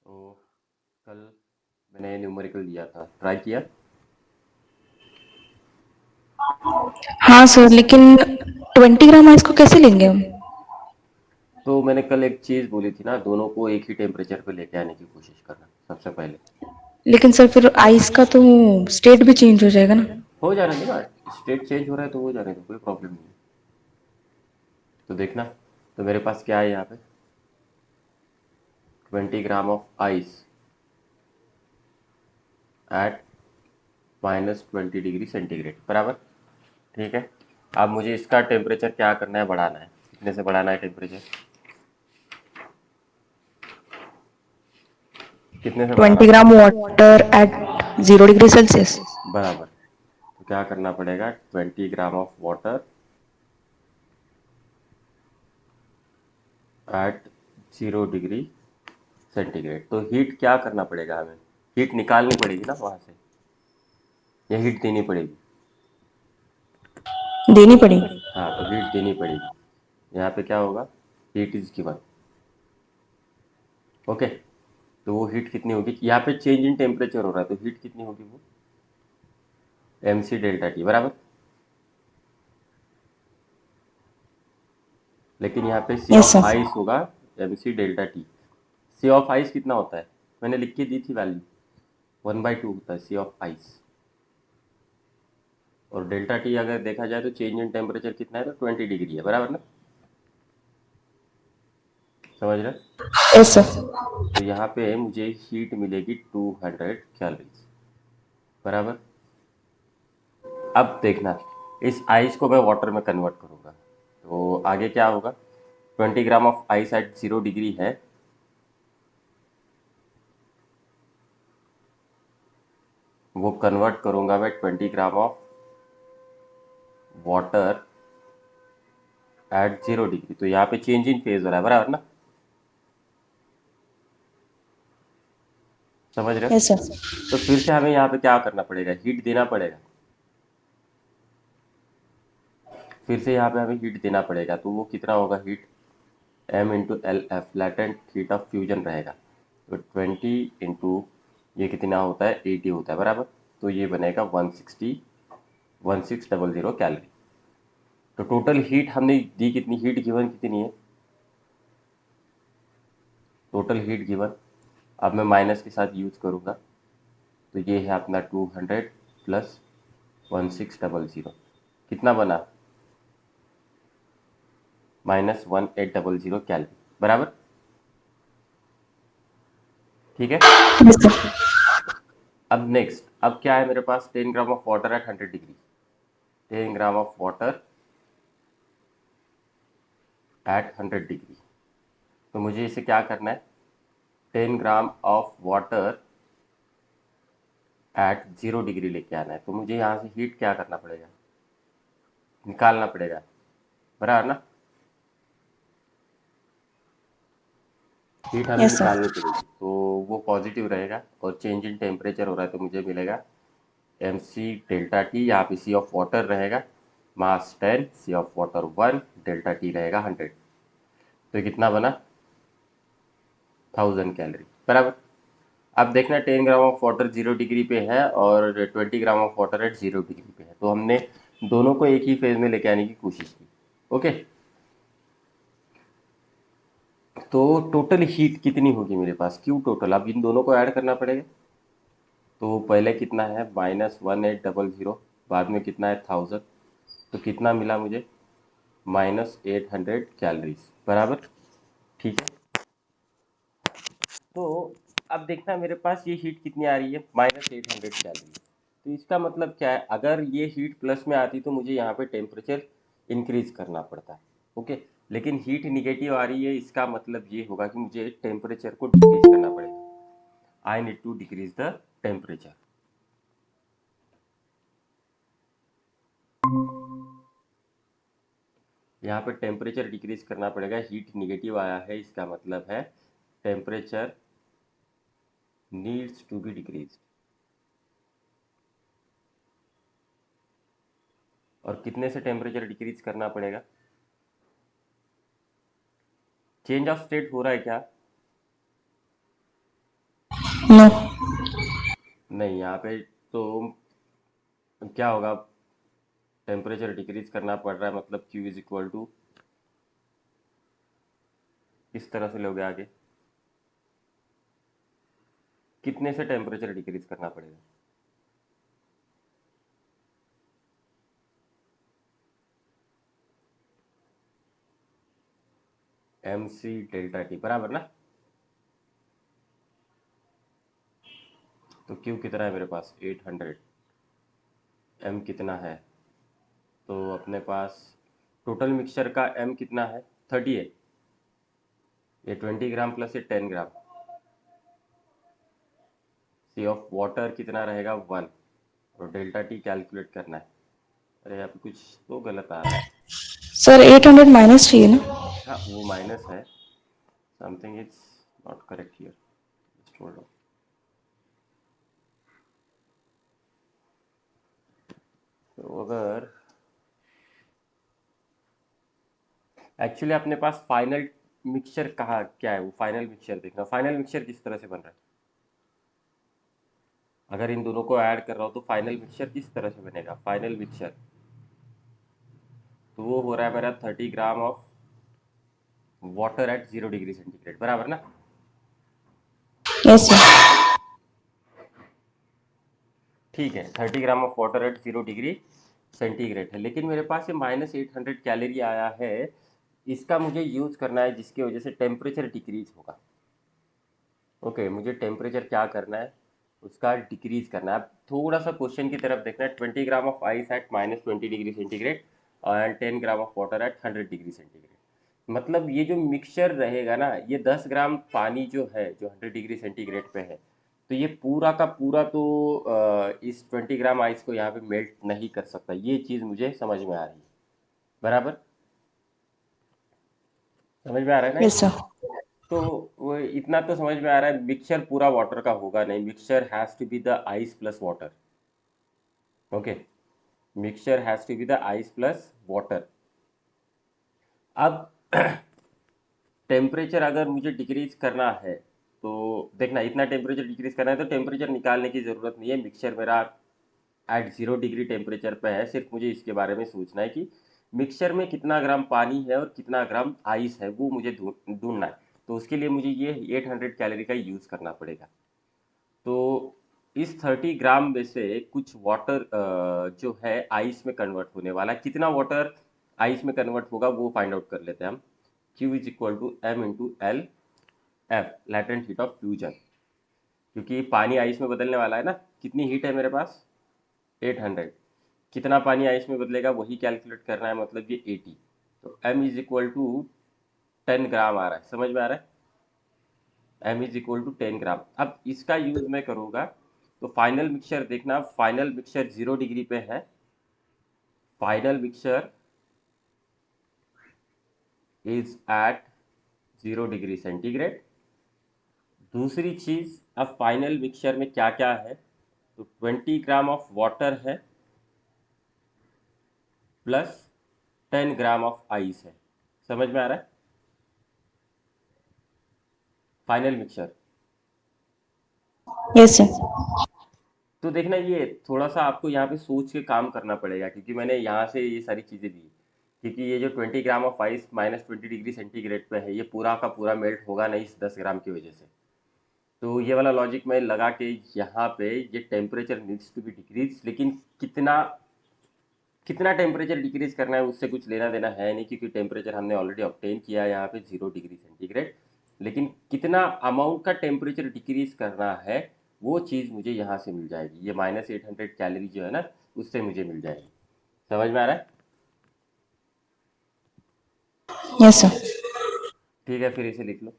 तो कल मैंने न्यूमेरिकल दिया था, ट्राई किया। हाँ सर, लेकिन 20 ग्राम आइस को कैसे लेंगे हम? तो मैंने कल एक चीज़ बोली थी ना, दोनों को एक ही टेम्परेचर पे लेके आने की कोशिश करना सबसे पहले। लेकिन सर फिर आइस का तो स्टेट भी चेंज हो जाएगा ना। हो जाने दो ना, स्टेट चेंज हो रहा है तो हो जाने दो, कोई प्रॉब्लम नहीं है। तो देखना, तो मेरे पास क्या है यहाँ पे, 20 gram of ice eight -20 degree centigrade बराबर। ठीक है। अब मुझे इसका टेम्परेचर क्या करना है, बढ़ाना है। कितने से बढ़ाना है टेम्परेचर, कितने से बढ़ाना 20 gram water at 0 degree Celsius. बराबर। तो क्या करना पड़ेगा, 20 gram of water at 0 degree centigrade. तो हीट क्या करना पड़ेगा हमें, हीट निकालनी पड़ेगी ना वहाँ से, या हीट देनी पड़ेगी। देनी पड़ेगी। हाँ, तो हीट देनी पड़ेगी। यहाँ पे क्या होगा, हीट इज गिवन। ओके। तो वो हीट कितनी होगी, यहाँ पे चेंज इन टेम्परेचर हो रहा है तो हीट कितनी होगी, वो mc∆T बराबर। लेकिन यहाँ पे सी यस ऑफ सर। आइस होगा mc∆T। सी ऑफ आइस कितना होता है, मैंने लिख के दी थी वैल्यू, 1/2 होता है सी ऑफ आइस। और डेल्टा टी अगर देखा जाए तो चेंज इन टेम्परेचर कितना है, तो 20 डिग्री है बराबर ना, समझ रहे। Yes sir. तो यहाँ पे मुझे हीट मिलेगी 200 कैलोरीज बराबर। अब देखना, इस आइस को मैं वाटर में कन्वर्ट करूँगा तो आगे क्या होगा, 20 gram of ice at 0 degree है, वो कन्वर्ट करूँगा मैं 20 gram of water at 0 degree. तो यहाँ पे चेंज इन फेज हो रहा है बराबर ना, समझ रहे यस हो? सर। तो फिर से हमें यहाँ पे क्या करना पड़ेगा, हीट देना पड़ेगा। फिर से यहाँ पे हमें हीट देना पड़ेगा, तो वो कितना होगा heat, m/L/F latent heat of fusion रहेगा। तो 20 ये कितना होता है, 80 होता है बराबर। तो ये बनेगा 1600 कैलोरी। तो टोटल हीट हमने दी कितनी, हीट गिवन कितनी है, टोटल हीट गिवन। अब मैं माइनस के साथ यूज करूँगा, तो ये है अपना 200 प्लस 1600, कितना बना, -1800 कैलोरी बराबर। ठीक है। Yes sir. अब नेक्स्ट, अब क्या है मेरे पास, 10 gram of water at 100 degree, 10 gram of water at 100 degree. तो मुझे इसे क्या करना है, 10 gram of water at 0 degree लेके आना है। तो मुझे यहाँ से हीट क्या करना पड़ेगा, निकालना पड़ेगा बराबर ना, हीट हमें यस सर। निकालनी पड़ेगी। तो वो पॉजिटिव रहेगा और चेंज इन टेम्परेचर हो रहा है तो मुझे मिलेगा mc∆T। यहाँ पे सी ऑफ वाटर रहेगा मास 10, सी ऑफ वाटर 1, डेल्टा टी रहेगा 100। तो ये कितना बना, 1000 कैलोरी बराबर। अब देखना, 10 ग्राम ऑफ वाटर 0 डिग्री पे है और 20 gram of water at 0 degree पे है, तो हमने दोनों को एक ही फेज में लेके आने की कोशिश की। ओके। तो टोटल हीट कितनी होगी मेरे पास, क्यू टोटल, अब इन दोनों को ऐड करना पड़ेगा। तो पहले कितना है, -1800, बाद में कितना है 1000, तो कितना मिला मुझे, -800 कैलोरीज बराबर। ठीक है। तो अब देखना मेरे पास ये हीट कितनी आ रही है, -800 कैलोरी। तो इसका मतलब क्या है, अगर ये हीट प्लस में आती तो मुझे यहाँ पे टेम्परेचर इंक्रीज करना पड़ता है। ओके। लेकिन हीट निगेटिव आ रही है, इसका मतलब ये होगा कि मुझे टेम्परेचर को डिक्रीज करना पड़ेगा। I need to decrease the temperature. यहाँ पे टेम्परेचर डिक्रीज करना पड़ेगा, हीट निगेटिव आया है, इसका मतलब है temperature needs to be decrease. और कितने से टेम्परेचर डिक्रीज करना पड़ेगा, चेंज ऑफ स्टेट हो रहा है क्या, नो। नहीं, यहाँ पे तो क्या होगा, टेम्परेचर डिक्रीज करना पड़ रहा है, मतलब Q इज इक्वल टू किस तरह से लोगे आगे, कितने से टेम्परेचर डिक्रीज करना पड़ेगा? MC डेल्टा T बराबर ना। तो Q कितना है मेरे पास 800, M कितना है, तो अपने पास टोटल मिक्सचर का M कितना है 30 है, ये 20 ग्राम प्लस ये 10 ग्राम, सी ऑफ वाटर कितना रहेगा 1, और डेल्टा टी कैलकुलेट करना है। अरे यहाँ पे कुछ तो गलत आ रहा है। सर 800 माइनस चाहिए ना? हाँ वो माइनस है, something is not correct here, just hold on. तो अगर एक्चुअली अपने पास फाइनल मिक्सचर कहाँ क्या है, वो फाइनल मिक्सचर देखना, फाइनल मिक्सचर किस तरह से बन रहा है, अगर इन दोनों को ऐड कर रहा हो तो फाइनल मिक्सचर किस तरह से बनेगा, फाइनल मिक्सचर तो वो हो रहा है मेरा 30 gram of water at 0 degree centigrade बराबर ना। Yes sir. ठीक है, 30 gram of water at 0 degree centigrade है, लेकिन मेरे पास ये -800 कैलोरी आया है, इसका मुझे यूज करना है जिसकी वजह से टेम्परेचर डिक्रीज होगा। ओके, मुझे टेम्परेचर क्या करना है, उसका डिक्रीज करना है। अब थोड़ा सा क्वेश्चन की तरफ देखना है, 20 gram of ice eight -20 degree centigrade and 10 gram of water at 100 degree centigrade, मतलब ये जो मिक्सचर रहेगा ना, ये 10 ग्राम पानी जो है जो 100 डिग्री सेंटीग्रेड पे है, तो ये पूरा का पूरा तो इस 20 ग्राम आइस को यहाँ पे मेल्ट नहीं कर सकता, ये चीज़ मुझे समझ में आ रही है बराबर, समझ में आ रहा है ना ये यस चीज़। सर। तो वो इतना तो समझ में आ रहा है, मिक्सचर पूरा वाटर का होगा नहीं, mixture has to be the ice plus water. Okay, mixture has to be the ice plus water. अब टेम्परेचर अगर मुझे डिक्रीज करना है, तो देखना इतना टेम्परेचर डिक्रीज करना है तो टेम्परेचर निकालने की ज़रूरत नहीं है, मिक्सचर मेरा एट 0 डिग्री टेम्परेचर पे है, सिर्फ मुझे इसके बारे में सोचना है कि मिक्सचर में कितना ग्राम पानी है और कितना ग्राम आइस है, वो मुझे ढूंढना है। तो उसके लिए मुझे ये 800 कैलोरी का यूज़ करना पड़ेगा। तो इस 30 ग्राम में से कुछ वाटर जो है आइस में कन्वर्ट होने वाला है, कितना वाटर आइस में कन्वर्ट होगा वो फाइंड आउट कर लेते हैं हम। Q is equal to M into L F, latent heat of fusion, क्योंकि पानी आइस में बदलने वाला है ना, कितनी हीट है मेरे पास 800, कितना पानी आइस में बदलेगा वही कैलकुलेट करना है, मतलब ये 80, तो M is equal to 10 gram आ रहा है, समझ में आ रहा है, M is equal to 10 gram. अब इसका यूज मैं करूँगा, तो फाइनल मिक्सचर देखना, फाइनल मिक्सचर 0 डिग्री पे है, final mixture is at 0 degree centigrade. दूसरी चीज, अब फाइनल मिक्सचर में क्या क्या है, तो 20 ग्राम ऑफ वाटर है प्लस 10 ग्राम ऑफ आइस है, समझ में आ रहा है, फाइनल मिक्सचर। Yes sir. तो देखना ये थोड़ा सा आपको यहाँ पे सोच के काम करना पड़ेगा, क्योंकि मैंने यहाँ से ये सारी चीज़ें दी, क्योंकि ये जो 20 gram of ice -20 degree centigrade पे है, ये पूरा का पूरा मेल्ट होगा नहीं इस 10 ग्राम की वजह से। तो ये वाला लॉजिक मैं लगा के यहाँ पे, ये temperature needs to be decrease, लेकिन कितना कितना टेम्परेचर डिक्रीज करना है उससे कुछ लेना देना है नहीं, क्योंकि टेम्परेचर हमने ऑलरेडी ऑब्टेन किया है यहाँ पे 0 डिग्री सेंटीग्रेड, लेकिन कितना अमाउंट का टेम्परेचर डिक्रीज करना है वो चीज़ मुझे यहाँ से मिल जाएगी, ये -800 कैलोरी जो है ना, उससे मुझे मिल जाएगी, समझ में आ रहा है। Yes sir. ठीक है, फिर इसे लिख लो।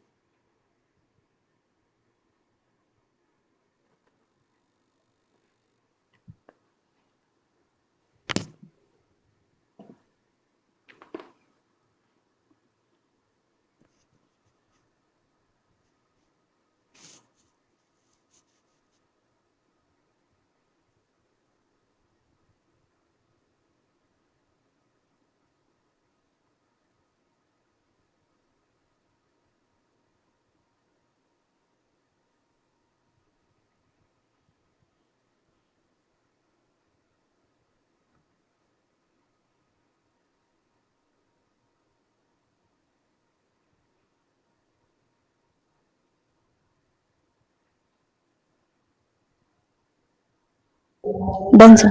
Done sir.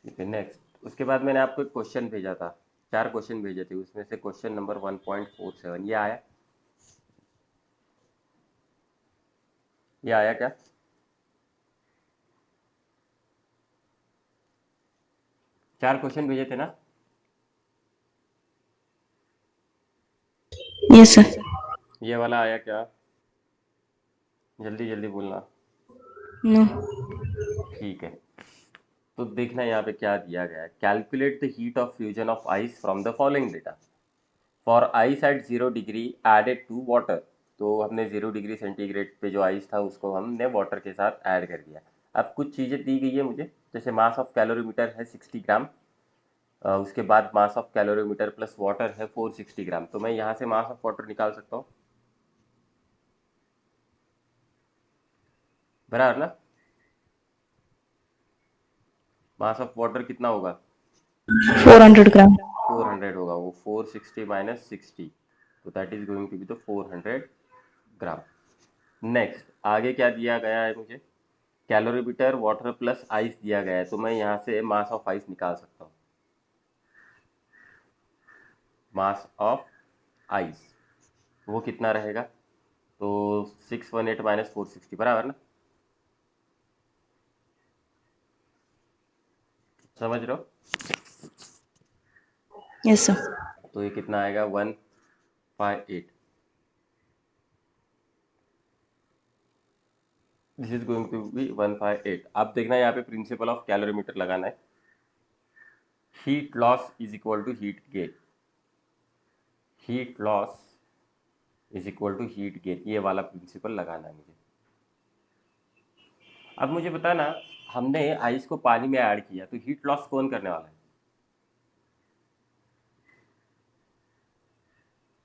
ठीक है, नेक्स्ट। उसके बाद मैंने आपको एक क्वेश्चन भेजा था, 4 क्वेश्चन भेजे थे, उसमें से क्वेश्चन नंबर 1.47 ये आया? ये आया क्या? चार क्वेश्चन भेजे थे ना? Yes sir. ये वाला आया क्या? जल्दी जल्दी बोलना। नो। ठीक है, तो देखना यहाँ पे क्या दिया गया है। Calculate the heat of fusion of ice from the following data. For ice at 0 degree added to water. तो हमने 0 डिग्री सेंटीग्रेड पे जो आइस था उसको हमने वाटर के साथ ऐड कर दिया। अब कुछ चीज़ें दी गई है मुझे, जैसे मास ऑफ कैलोरीमीटर है 60 ग्राम, उसके बाद mass of calorimeter plus water है 460 ग्राम। तो मैं यहाँ से मास ऑफ वाटर निकाल सकता हूँ, बराबर ना? मास ऑफ वाटर कितना होगा? 400 ग्राम। 400 होगा, वो 460 माइनस 60, तो that is going to be the 400 gram. Next आगे क्या दिया गया है मुझे? कैलोरीमीटर वाटर प्लस आइस दिया गया है, तो मैं यहाँ से मास ऑफ आइस निकाल सकता हूँ। मास ऑफ आइस वो कितना रहेगा? तो 618 माइनस 460, बराबर ना? समझ रहे हो? Yes sir. तो ये कितना आएगा? 158। This is going to be 158। अब देखना यहाँ पे प्रिंसिपल ऑफ कैलोरीमीटर लगाना है। Heat loss is equal to heat gain. Heat loss is equal to heat gain, ये वाला प्रिंसिपल लगाना है मुझे। अब मुझे बताना, हमने आइस को पानी में ऐड किया तो हीट लॉस कौन करने वाला है?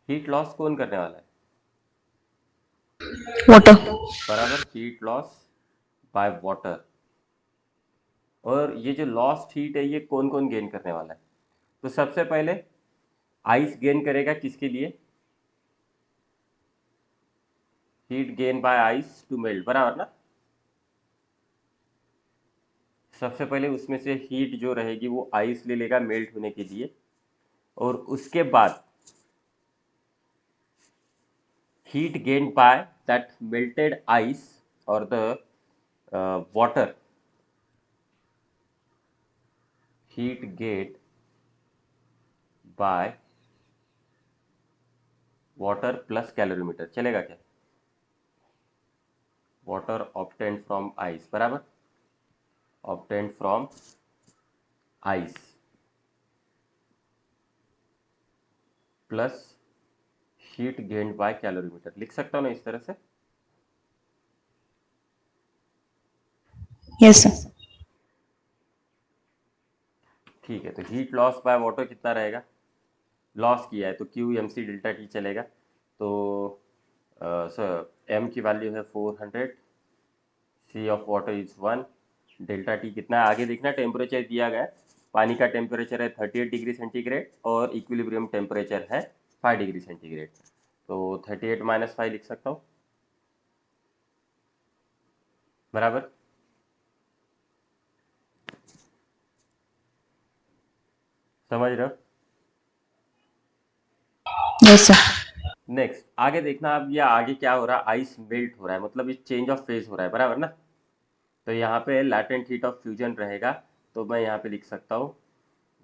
हीट लॉस कौन करने वाला है? वाटर। बराबर, हीट लॉस बाय वाटर। और ये जो लॉस्ट हीट है ये कौन कौन गेन करने वाला है? तो सबसे पहले आइस गेन करेगा किसके लिए? Heat gain by ice to melt, बराबर ना? सबसे पहले उसमें से हीट जो रहेगी वो आइस ले लेगा मेल्ट होने के लिए, और उसके बाद heat gained by that melted ice or the water, heat gained by water plus calorimeter, चलेगा क्या? वाटर obtained from ice, बराबर, obtained from ice plus heat gained by calorimeter, लिख सकता हूँ ना इस तरह से? Yes sir. ठीक है, तो हीट लॉस बाय वाटर कितना रहेगा? लॉस किया है तो Q M C delta T चलेगा। तो सर एम की वैल्यू है 400, C of water is 1, delta T कितना है आगे देखना। टेम्परेचर दिया गया है, पानी का टेम्परेचर है 38 डिग्री सेंटीग्रेड और इक्विलिब्रियम टेम्परेचर है 5 डिग्री सेंटीग्रेड। तो 38 माइनस 5 लिख सकता हूँ, बराबर। समझ रहे हो? Yes sir. नेक्स्ट आगे देखना, अब ये आगे क्या हो रहा है? आइस मेल्ट हो रहा है, मतलब ये चेंज ऑफ फेज हो रहा है, बराबर ना? तो यहाँ पे लैटेंट हीट ऑफ फ्यूजन रहेगा, तो मैं यहाँ पे लिख सकता हूँ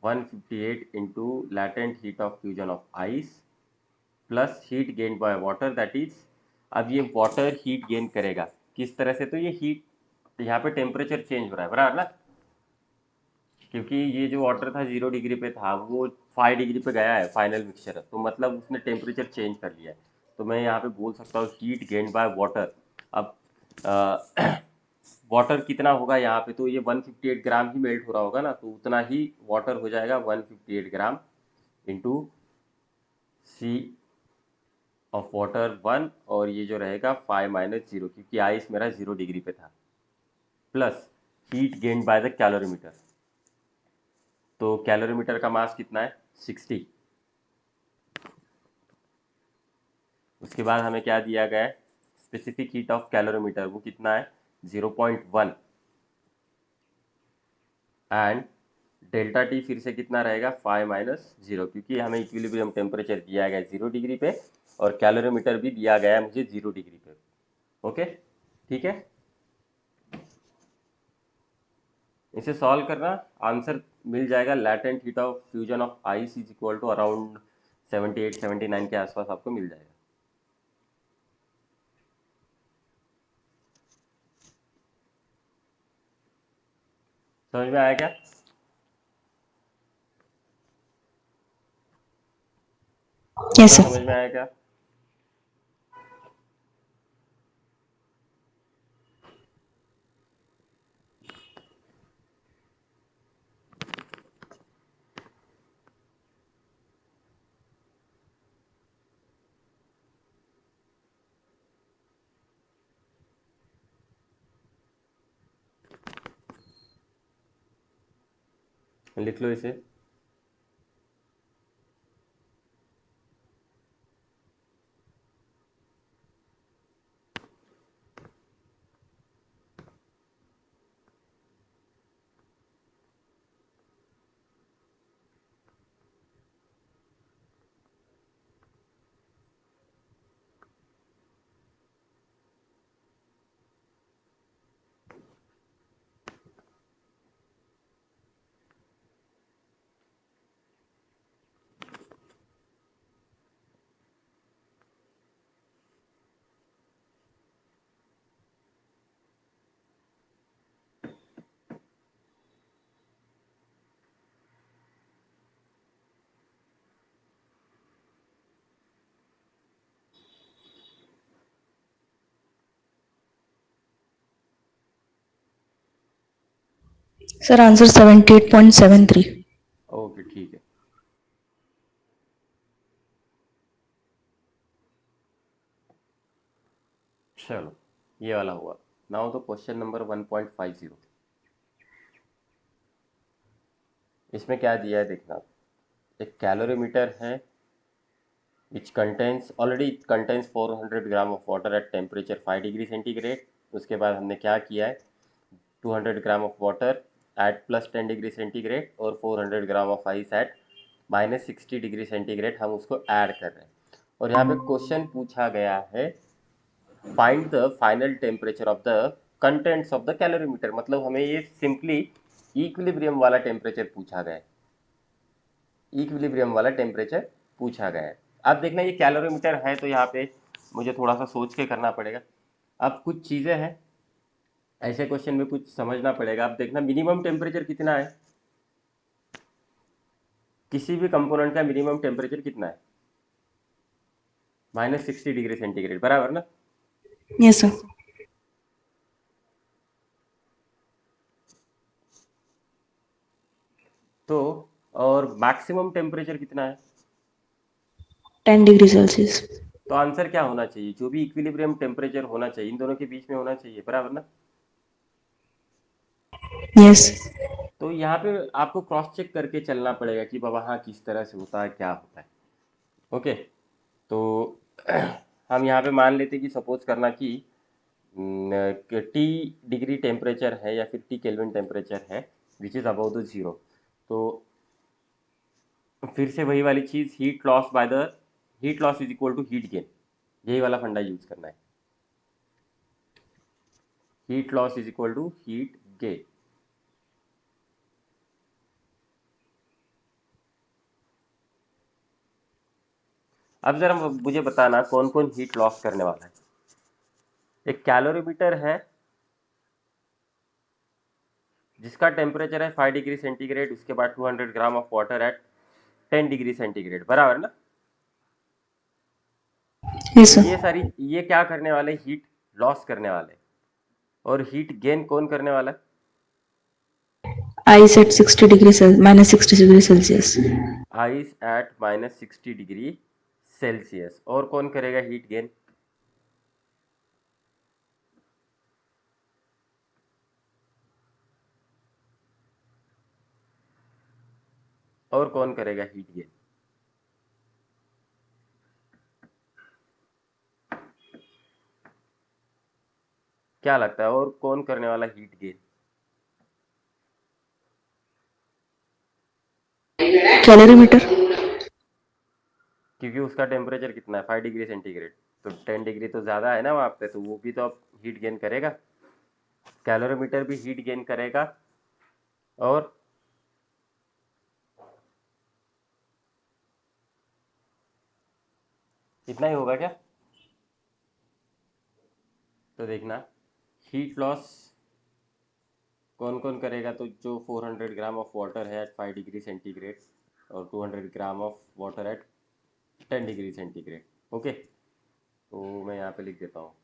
158 into latent heat of fusion of ice plus heat gain by water, that is, अब ये वाटर हीट गेन करेगा किस तरह से? तो ये हीट यहाँ पे टेम्परेचर चेंज हो रहा है, बराबर ना? क्योंकि ये जो वाटर था 0 डिग्री पे था, वो 5 डिग्री पे गया है फाइनल मिक्सचर, तो मतलब उसने टेम्परेचर चेंज कर लिया है। तो मैं यहाँ पे बोल सकता हूँ हीट गेन बाय वाटर। अब वाटर कितना होगा यहाँ पे? तो ये 158 ग्राम ही मेल्ट हो रहा होगा ना, तो उतना ही वाटर हो जाएगा 158 gram into C of water 1, और ये जो रहेगा 5 माइनस 0, क्योंकि आइस मेरा 0 डिग्री पे था, plus heat gained by the calorimeter. तो कैलोरीमीटर का मास कितना है? 60। उसके बाद हमें क्या दिया गया है, स्पेसिफिक हीट ऑफ कैलोरीमीटर, वो कितना है 0.1, एंड डेल्टा टी फिर से कितना रहेगा 5 - 0, क्योंकि हमें इक्विलिब्रियम टेम्परेचर दिया गया है 0 डिग्री पे और कैलोरीमीटर भी दिया गया है मुझे 0 डिग्री पे। ओके, ठीक है, इसे सॉल्व करना, आंसर मिल जाएगा। Latent heat of fusion of ice is equal to around 78-79 के आसपास आपको मिल जाएगा। समझ में आया क्या? यस इतना समझ सर। में आया क्या? लिख लो इसे। Sir answer 78.73। ओके, ठीक है। चलो, ये वाला हुआ। नाउ तो क्वेश्चन नंबर 1.50, इसमें क्या दिया है देखना। एक कैलोरीमीटर है which contains already it contains 400 gram of water at temperature 5 degree centigrade. उसके बाद हमने क्या किया है, 200 gram of water at +10 degree centigrade और 400 gram of ice at -60 degree centigrade, हम उसको ऐड कर रहे हैं। और यहाँ पे क्वेश्चन पूछा गया है find the final temperature of the contents of the calorimeter, मतलब हमें ये सिंपली इक्विलिब्रियम वाला टेम्परेचर पूछा गया है, इक्विलिब्रियम वाला टेम्परेचर पूछा गया है। अब देखना ये कैलोरीमीटर है तो यहाँ पे मुझे थोड़ा सा सोच के करना पड़ेगा। अब कुछ चीज़ें हैं ऐसे क्वेश्चन में कुछ समझना पड़ेगा। अब देखना मिनिमम टेम्परेचर कितना है, किसी भी कंपोनेंट का मिनिमम टेम्परेचर कितना है, -60 डिग्री सेंटीग्रेड, बराबर ना। Yes sir. तो और मैक्सिमम टेम्परेचर कितना है, 10 डिग्री सेल्सियस। तो आंसर क्या होना चाहिए, जो भी इक्विलिब्रियम टेम्परेचर होना चाहिए इन दोनों के बीच में होना चाहिए, बराबर ना। यस। तो यहाँ पे आपको क्रॉस चेक करके चलना पड़ेगा कि बाबा हाँ किस तरह से होता है, क्या होता है। ओके, तो हम यहाँ पे मान लेते कि सपोज करना कि टी डिग्री टेम्परेचर है या फिर टी केल्विन टेम्परेचर है which is above the zero. तो फिर से वही वाली चीज़, heat loss by the heat loss is equal to heat gain, यही वाला फंडा यूज करना है। Heat loss is equal to heat gain. अब जरा मुझे बताना कौन कौन हीट लॉस करने वाला है। एक कैलोरीमीटर है जिसका टेम्परेचर है 5 डिग्री सेंटीग्रेड, उसके बाद 200 gram of water at 10 degree centigrade, बराबर ना। यस तो सर। ये क्या करने वाले, हीट लॉस करने वाले, और हीट गेन कौन करने वाला है, ice at 60 degree cel -60 degree Celsius. Ice at -60 degree Celsius. और कौन करेगा हीट गेन, और कौन करेगा हीट गेन। क्या लगता है और कौन करने वाला हीट गेन? कैलोरीमीटर। क्योंकि उसका टेम्परेचर कितना है, 5 डिग्री सेंटीग्रेड, तो 10 डिग्री तो ज़्यादा है ना वहाँ पे, तो वो भी तो अब हीट गेन करेगा, कैलोरीमीटर भी हीट गेन करेगा। और इतना ही होगा क्या? तो देखना, हीट लॉस कौन कौन करेगा, तो जो 400 ग्राम ऑफ वाटर है एट 5 डिग्री सेंटीग्रेड और 200 gram of water at 10 degree centigrade. Okay, तो मैं यहाँ पे लिख देता हूँ,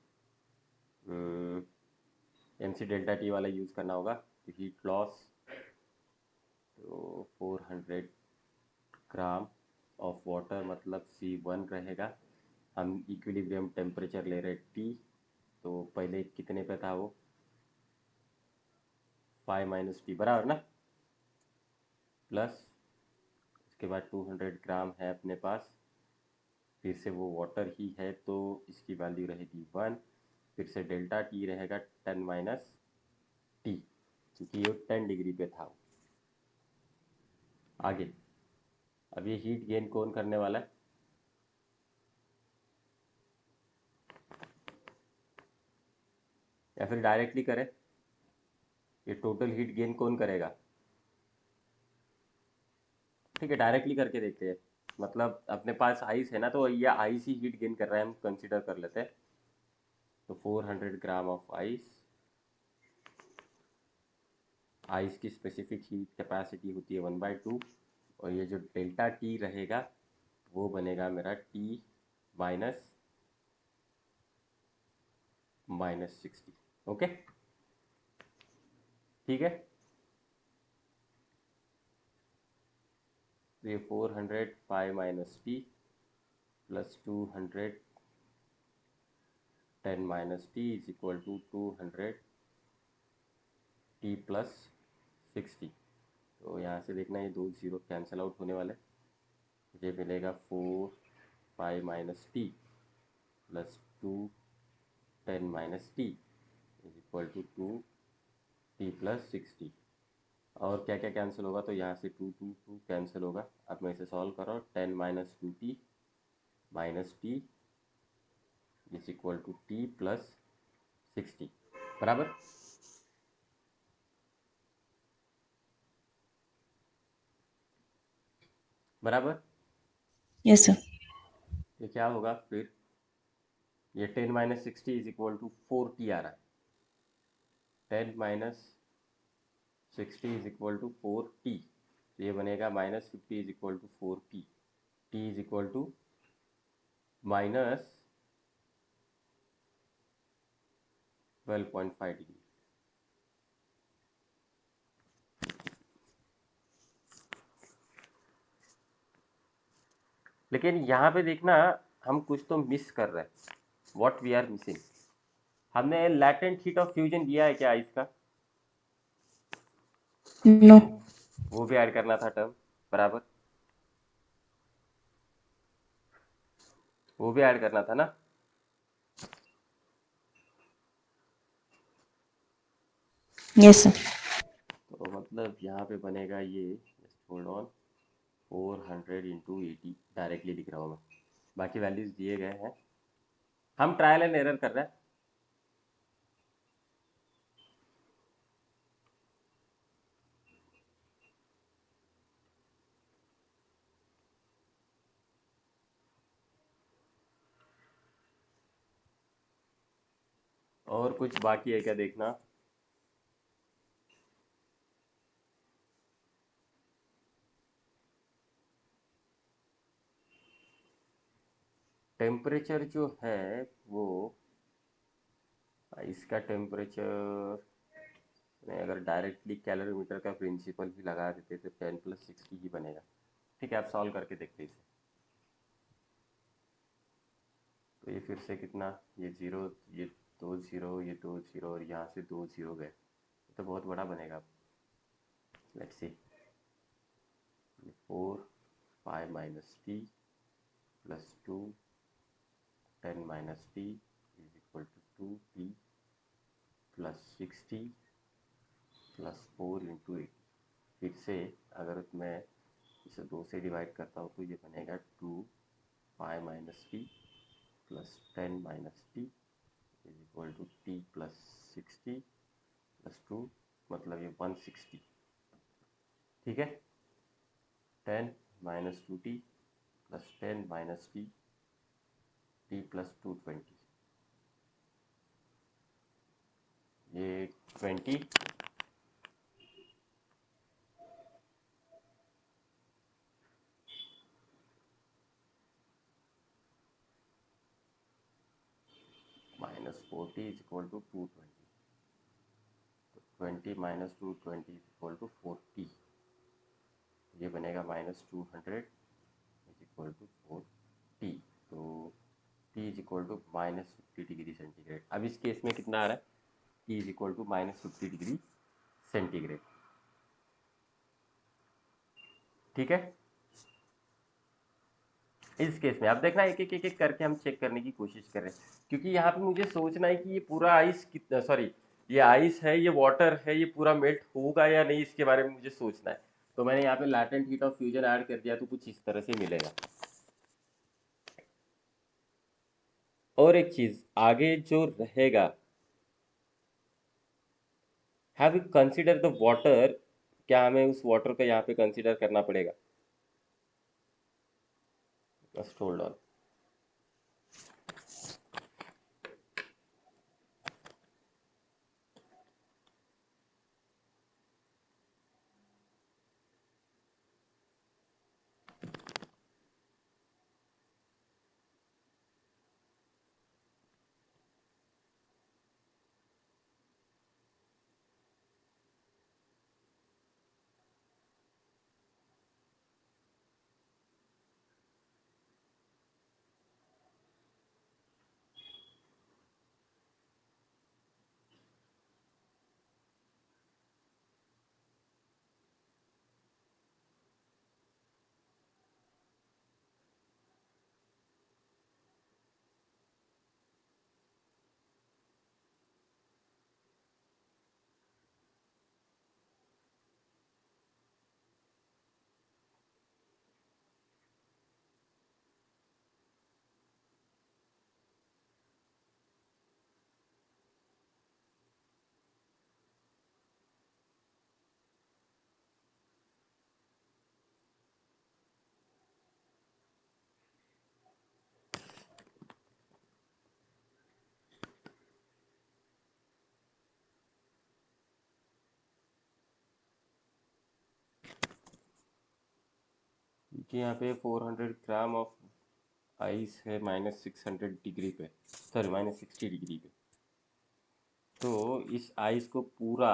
एम सी डेल्टा टी वाला यूज़ करना होगा। तो हीट लॉस, तो 400 ग्राम ऑफ वाटर मतलब C1 रहेगा। हम इक्विलिब्रियम टेम्परेचर ले रहे टी, तो पहले कितने पे था वो, 5 - T बराबर ना, प्लस उसके बाद 200 ग्राम है अपने पास, फिर से वो वाटर ही है तो इसकी वैल्यू रहेगी 1, फिर से डेल्टा टी रहेगा 10 - T, क्योंकि ये 10 डिग्री पे था। आगे, अब ये हीट गेन कौन करने वाला है? या फिर डायरेक्टली करें, ये टोटल हीट गेन कौन करेगा? ठीक है, डायरेक्टली करके देखते हैं। मतलब अपने पास आइस है ना, तो ये आइस ही हीट गेन कर रहा है, हम कंसीडर कर लेते हैं। तो 400 ग्राम ऑफ आइस, आइस की स्पेसिफिक हीट कैपेसिटी होती है 1/2, और ये जो डेल्टा टी रहेगा वो बनेगा मेरा टी माइनस -60। ओके, ठीक है। तो ये 400 5 - T plus 200 10 - T is equal to 200 T plus 60। तो यहाँ से देखना, ये दो जीरो कैंसिल आउट होने वाले, मुझे मिलेगा 4 5 - T plus 2 10 - T is equal to 2T plus 60। और क्या क्या कैंसिल होगा, तो यहाँ से 2 2 2 कैंसिल होगा। अब मैं इसे सॉल्व कर रहा हूँ, 10 - 2T minus T is equal to T plus 60 बराबर। बराबर, यस सर। ये क्या होगा फिर, ये 10 - 60 इज इक्वल टू 4T आ रहा है, 10 - 60 इज इक्वल टू 4T, तो ये बनेगा -50 is equal to 4T, T is equal to -12.5 degree. लेकिन यहाँ पे देखना, हम कुछ तो मिस कर रहे हैं, वॉट वी आर मिसिंग। हमने लैटेंट हीट ऑफ फ्यूजन दिया है क्या इसका? नो। वो भी ऐड करना था टर्म, बराबर, वो भी ऐड करना था ना। Yes sir. तो मतलब यहाँ पे बनेगा ये, just hold on, 400 into 80 directly लिख रहा हूँ मैं, बाकी वैल्यूज दिए गए हैं, हम ट्रायल एंड एरर कर रहे हैं। और कुछ बाकी है क्या देखना? टेम्परेचर जो है वो, इसका टेम्परेचर में अगर डायरेक्टली कैलोरीमीटर का प्रिंसिपल भी लगा देते तो 10 + 60 ही बनेगा। ठीक है, आप सॉल्व करके देखते हैं इसे। तो ये फिर से कितना, ये जीरो, ये दो जीरो, ये दो जीरो, और यहाँ से दो जीरो गए, तो बहुत बड़ा बनेगा। Let's see, 4 5 - T plus 2 10 - T is equal to 2T plus 60 plus 4 into 8। फिर से अगर मैं इसे 2 से डिवाइड करता हूँ तो ये बनेगा 2 pi minus T plus 10 minus T is equal to T plus 60 plus 2, मतलब ये 160। ठीक है, 10 minus 2t plus 10 minus T, T plus 220, ये 20 माइनस 40 इज इक्वल टू 220, तो 20 माइनस 220 इज इक्वल टू 40, ये बनेगा minus 200 is equal to 4t। तो t is equal to minus 50 degree centigrade. अब इस केस में कितना आ रहा है, t is equal to minus 50 degree centigrade. ठीक है, इस केस में आप देखना एक करके हम चेक करने की कोशिश कर रहे हैं, क्योंकि यहाँ पे मुझे सोचना है कि ये पूरा आइस कितना, सॉरी ये आइस है, ये वाटर है, ये पूरा मेल्ट होगा या नहीं, इसके बारे में मुझे सोचना है। तो मैंने यहाँ पे latent heat of fusion add कर दिया, तो कुछ इस तरह से मिलेगा। और एक चीज आगे जो रहेगा, have you consider the water, क्या हमें उस वाटर को यहाँ पे कंसिडर करना पड़ेगा? Just hold on. देखिए यहाँ पे 400 ग्राम ऑफ आइस है -600 डिग्री पे, सॉरी -60 डिग्री पे। तो इस आइस को पूरा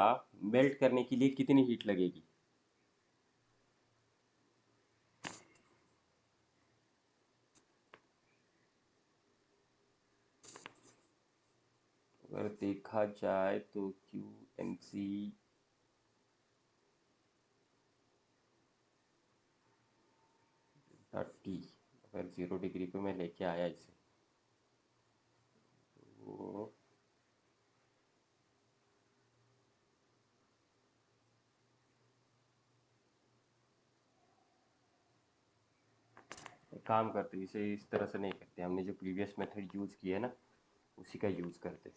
मेल्ट करने के लिए कितनी हीट लगेगी? अगर देखा जाए तो क्यू एन सी टी, अगर 0 डिग्री पे मैं लेके आया इसे, तो एक काम करते हैं, इसे इस तरह से नहीं करते, हमने जो प्रीवियस मेथड यूज़ किया है ना, उसी का यूज़ करते,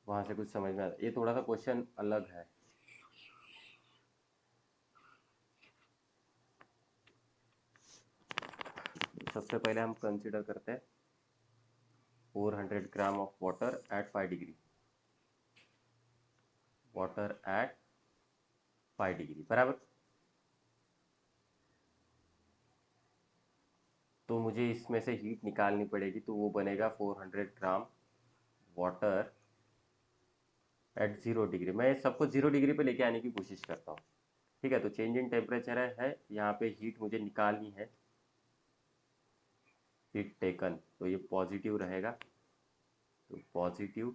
वहाँ से कुछ समझ में आता। ये थोड़ा सा क्वेश्चन अलग है। सबसे पहले हम कंसिडर करते हैं 400 gram of water at 5 degree, water at 5 degree बराबर। तो मुझे इसमें से हीट निकालनी पड़ेगी, तो वो बनेगा 400 ग्राम वाटर एट 0 डिग्री। मैं सबको 0 डिग्री पे लेके आने की कोशिश करता हूँ। ठीक है, तो चेंज इन टेम्परेचर है, यहाँ पे हीट मुझे निकालनी है, हीट टेकन, तो ये पॉजिटिव रहेगा, तो पॉजिटिव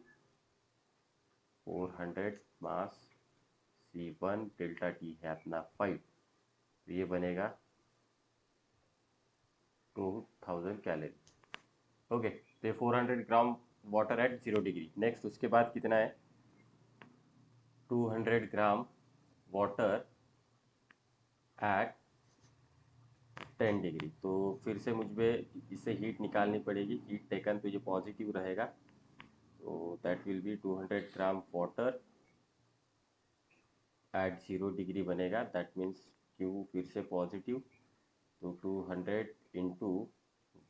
400 मास C1 डेल्टा टी है अपना 5, तो ये बनेगा 2000 कैलोरी। ओके, तो ये 400 gram water at 0 degree. Next उसके बाद कितना है, 200 ग्राम वाटर एट 10 डिग्री। तो फिर से मुझे इससे हीट निकालनी पड़ेगी। हीट टेकन तो ये पॉजिटिव रहेगा, तो that will be 200 gram water at 0 degree बनेगा। दैट मीन्स क्यू फिर से पॉजिटिव, तो 200 इंटू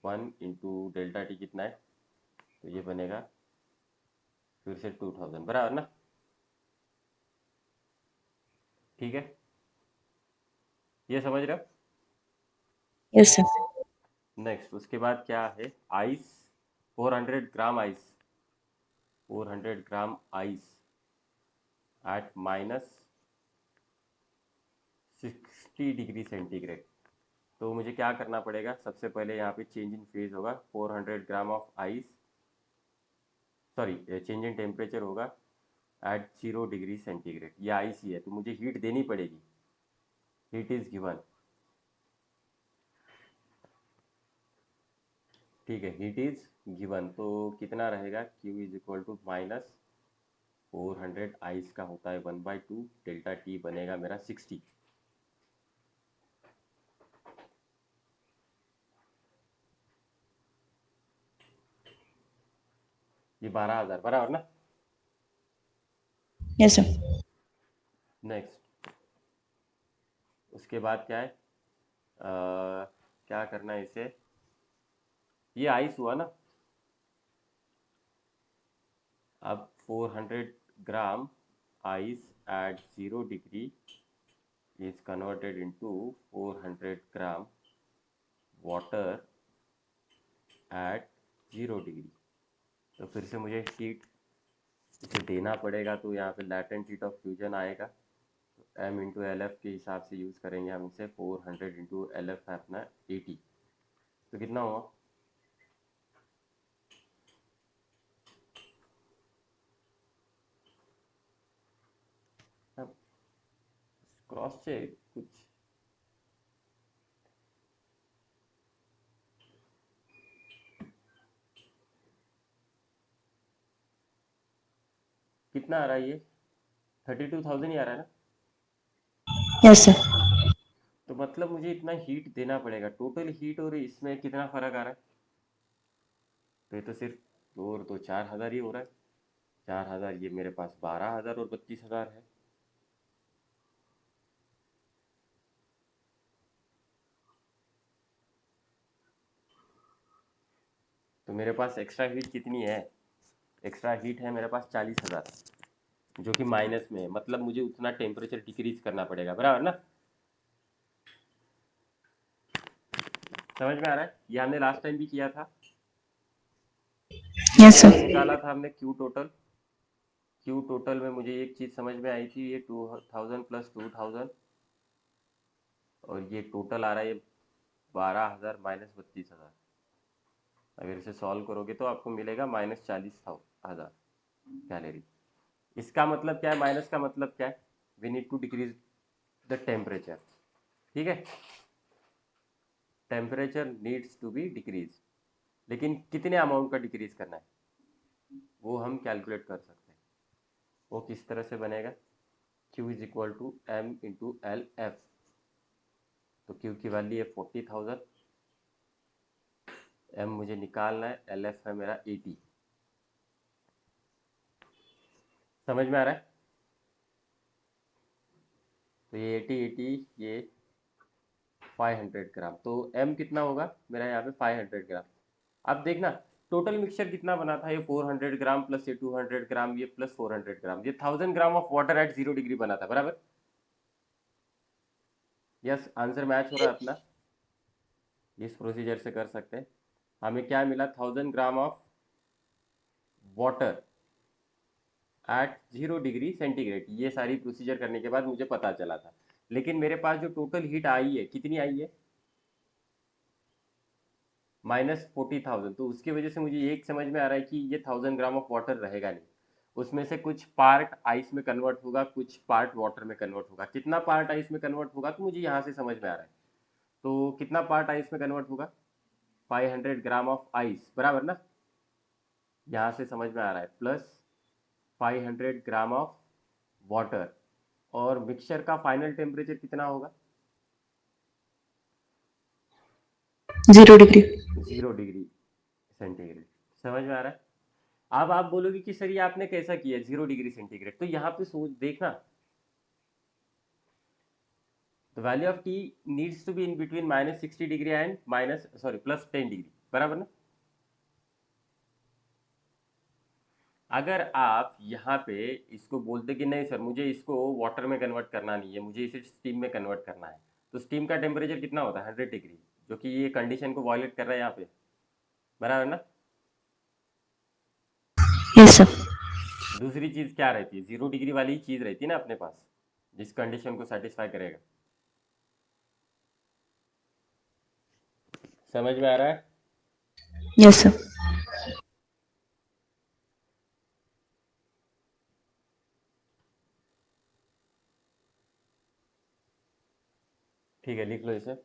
1 इंटू डेल्टा टी कितना है, तो ये बनेगा फिर से 2000, बराबर ना। ठीक है, ये समझ रहे हो। Yes, sir. नेक्स्ट उसके बाद क्या है, ice, 400 gram ice, 400 gram ice eight minus 60 degree centigrade. तो मुझे क्या करना पड़ेगा, सबसे पहले यहाँ पे चेंज इन फेज होगा, 400 gram of ice, sorry change in temperature होगा एट 0 डिग्री सेंटीग्रेड। ये आइस ही है, तो मुझे हीट देनी पड़ेगी। हीट इज गिवन, ठीक है, हीट इज गिवन। तो कितना रहेगा, Q is equal to minus 400 ice का होता है 1/2, डेल्टा टी बनेगा मेरा 60। ये 12,000 बराबर ना। Yes, sir. नेक्स्ट उसके बाद क्या है, क्या करना है इसे, ये आइस हुआ ना। अब 400 gram ice at 0 degree is converted into 400 gram water at 0 degree. तो फिर से मुझे हीट इसे देना पड़ेगा, तो यहाँ पे लैटेंट हीट ऑफ फ्यूजन आएगा। तो m इंटू एल एफ के हिसाब से यूज़ करेंगे हम इसे। 400 इंटू एल एफ है अपना 80, तो कितना हुआ, क्रॉस चेक कुछ, कितना आ रहा है ये, 32,000 ही आ रहा है ना। Yes, sir. तो मतलब मुझे इतना हीट देना पड़ेगा। टोटल हीट और इसमें कितना फर्क आ रहा है, तो ये तो सिर्फ 2 और 2 4,000 ही हो रहा है। 4,000, ये मेरे पास 12,000 और 32,000 है। तो मेरे पास एक्स्ट्रा हीट कितनी है, एक्स्ट्रा हीट है मेरे पास 40,000, जो कि माइनस में है। मतलब मुझे उतना टेम्परेचर डिक्रीज करना पड़ेगा, बराबर ना। समझ में आ रहा है, ये हमने लास्ट टाइम भी किया था। ये Yes, sir. टोटल निकाला था हमने, क्यू टोटल। क्यू टोटल में मुझे एक चीज़ समझ में आई थी, ये 2000 प्लस 2000, और ये टोटल आ रहा है ये 12,000 माइनस 32,000। अगर इसे सॉल्व करोगे तो आपको मिलेगा माइनस 40,000 कैलोरी। इसका मतलब क्या है, माइनस का मतलब क्या है, we need to decrease the temperature. ठीक है, temperature needs to be decrease, लेकिन कितने अमाउंट का डिक्रीज करना है वो हम कैलकुलेट कर सकते हैं। वो किस तरह से बनेगा, Q is equal to M into L F. तो Q की वैल्यू है 40,000, M मुझे निकालना है, एल एफ है मेरा 80। समझ में आ रहा है, तो ये 80 ये 500 ग्राम, तो M कितना होगा मेरा यहाँ पे 500 ग्राम। अब देखना टोटल मिक्सचर कितना बना था, ये 400 ग्राम प्लस ये 200 ग्राम, ये प्लस 400 ग्राम, ये 1000 gram of water at 0 degree बना था, बराबर। यस, आंसर मैच हो रहा है अपना, इस प्रोसीजर से कर सकते हैं। हमें क्या मिला, 1000 gram of water at 0 degree centigrade. ये सारी प्रोसीजर करने के बाद मुझे पता चला था। लेकिन मेरे पास जो टोटल हीट आई है, कितनी आई है, माइनस 40,000। तो उसकी वजह से मुझे एक समझ में आ रहा है कि ये 1000 ग्राम ऑफ वाटर रहेगा नहीं, उसमें से कुछ पार्ट आइस में कन्वर्ट होगा, कुछ पार्ट वाटर में कन्वर्ट होगा। कितना पार्ट आइस में कन्वर्ट होगा, तो मुझे यहाँ से समझ में आ रहा है। तो कितना पार्ट आइस में कन्वर्ट होगा, 500 ग्राम ऑफ आइस, बराबर ना। यहाँ से समझ में आ रहा है, प्लस 500 ग्राम ऑफ वाटर, और मिक्सचर का फाइनल टेम्परेचर कितना होगा? 0 डिग्री। 0 degree centigrade. समझ में आ रहा है? अब आप बोलोगे कि सर ये आपने कैसा किया 0 डिग्री सेंटीग्रेड, तो यहाँ पे सोच देखना, the value of T needs to be in between -60 degree and +10 degree, बराबर ना? अगर आप यहाँ पे इसको बोलते कि नहीं सर मुझे इसको वाटर में कन्वर्ट करना नहीं है, मुझे इसे स्टीम में कन्वर्ट करना है, तो स्टीम का टेम्परेचर कितना होता है? 100 डिग्री, जो कि ये कंडीशन को वायलेट कर रहा है यहाँ पे, बराबर ना? Yes sir. दूसरी चीज क्या रहती है? 0 डिग्री वाली ही चीज रहती है ना अपने पास, जिस कंडीशन को सेटिस्फाई करेगा। समझ में आ रहा है? Yes sir. ठीक है, लिख लो इसे।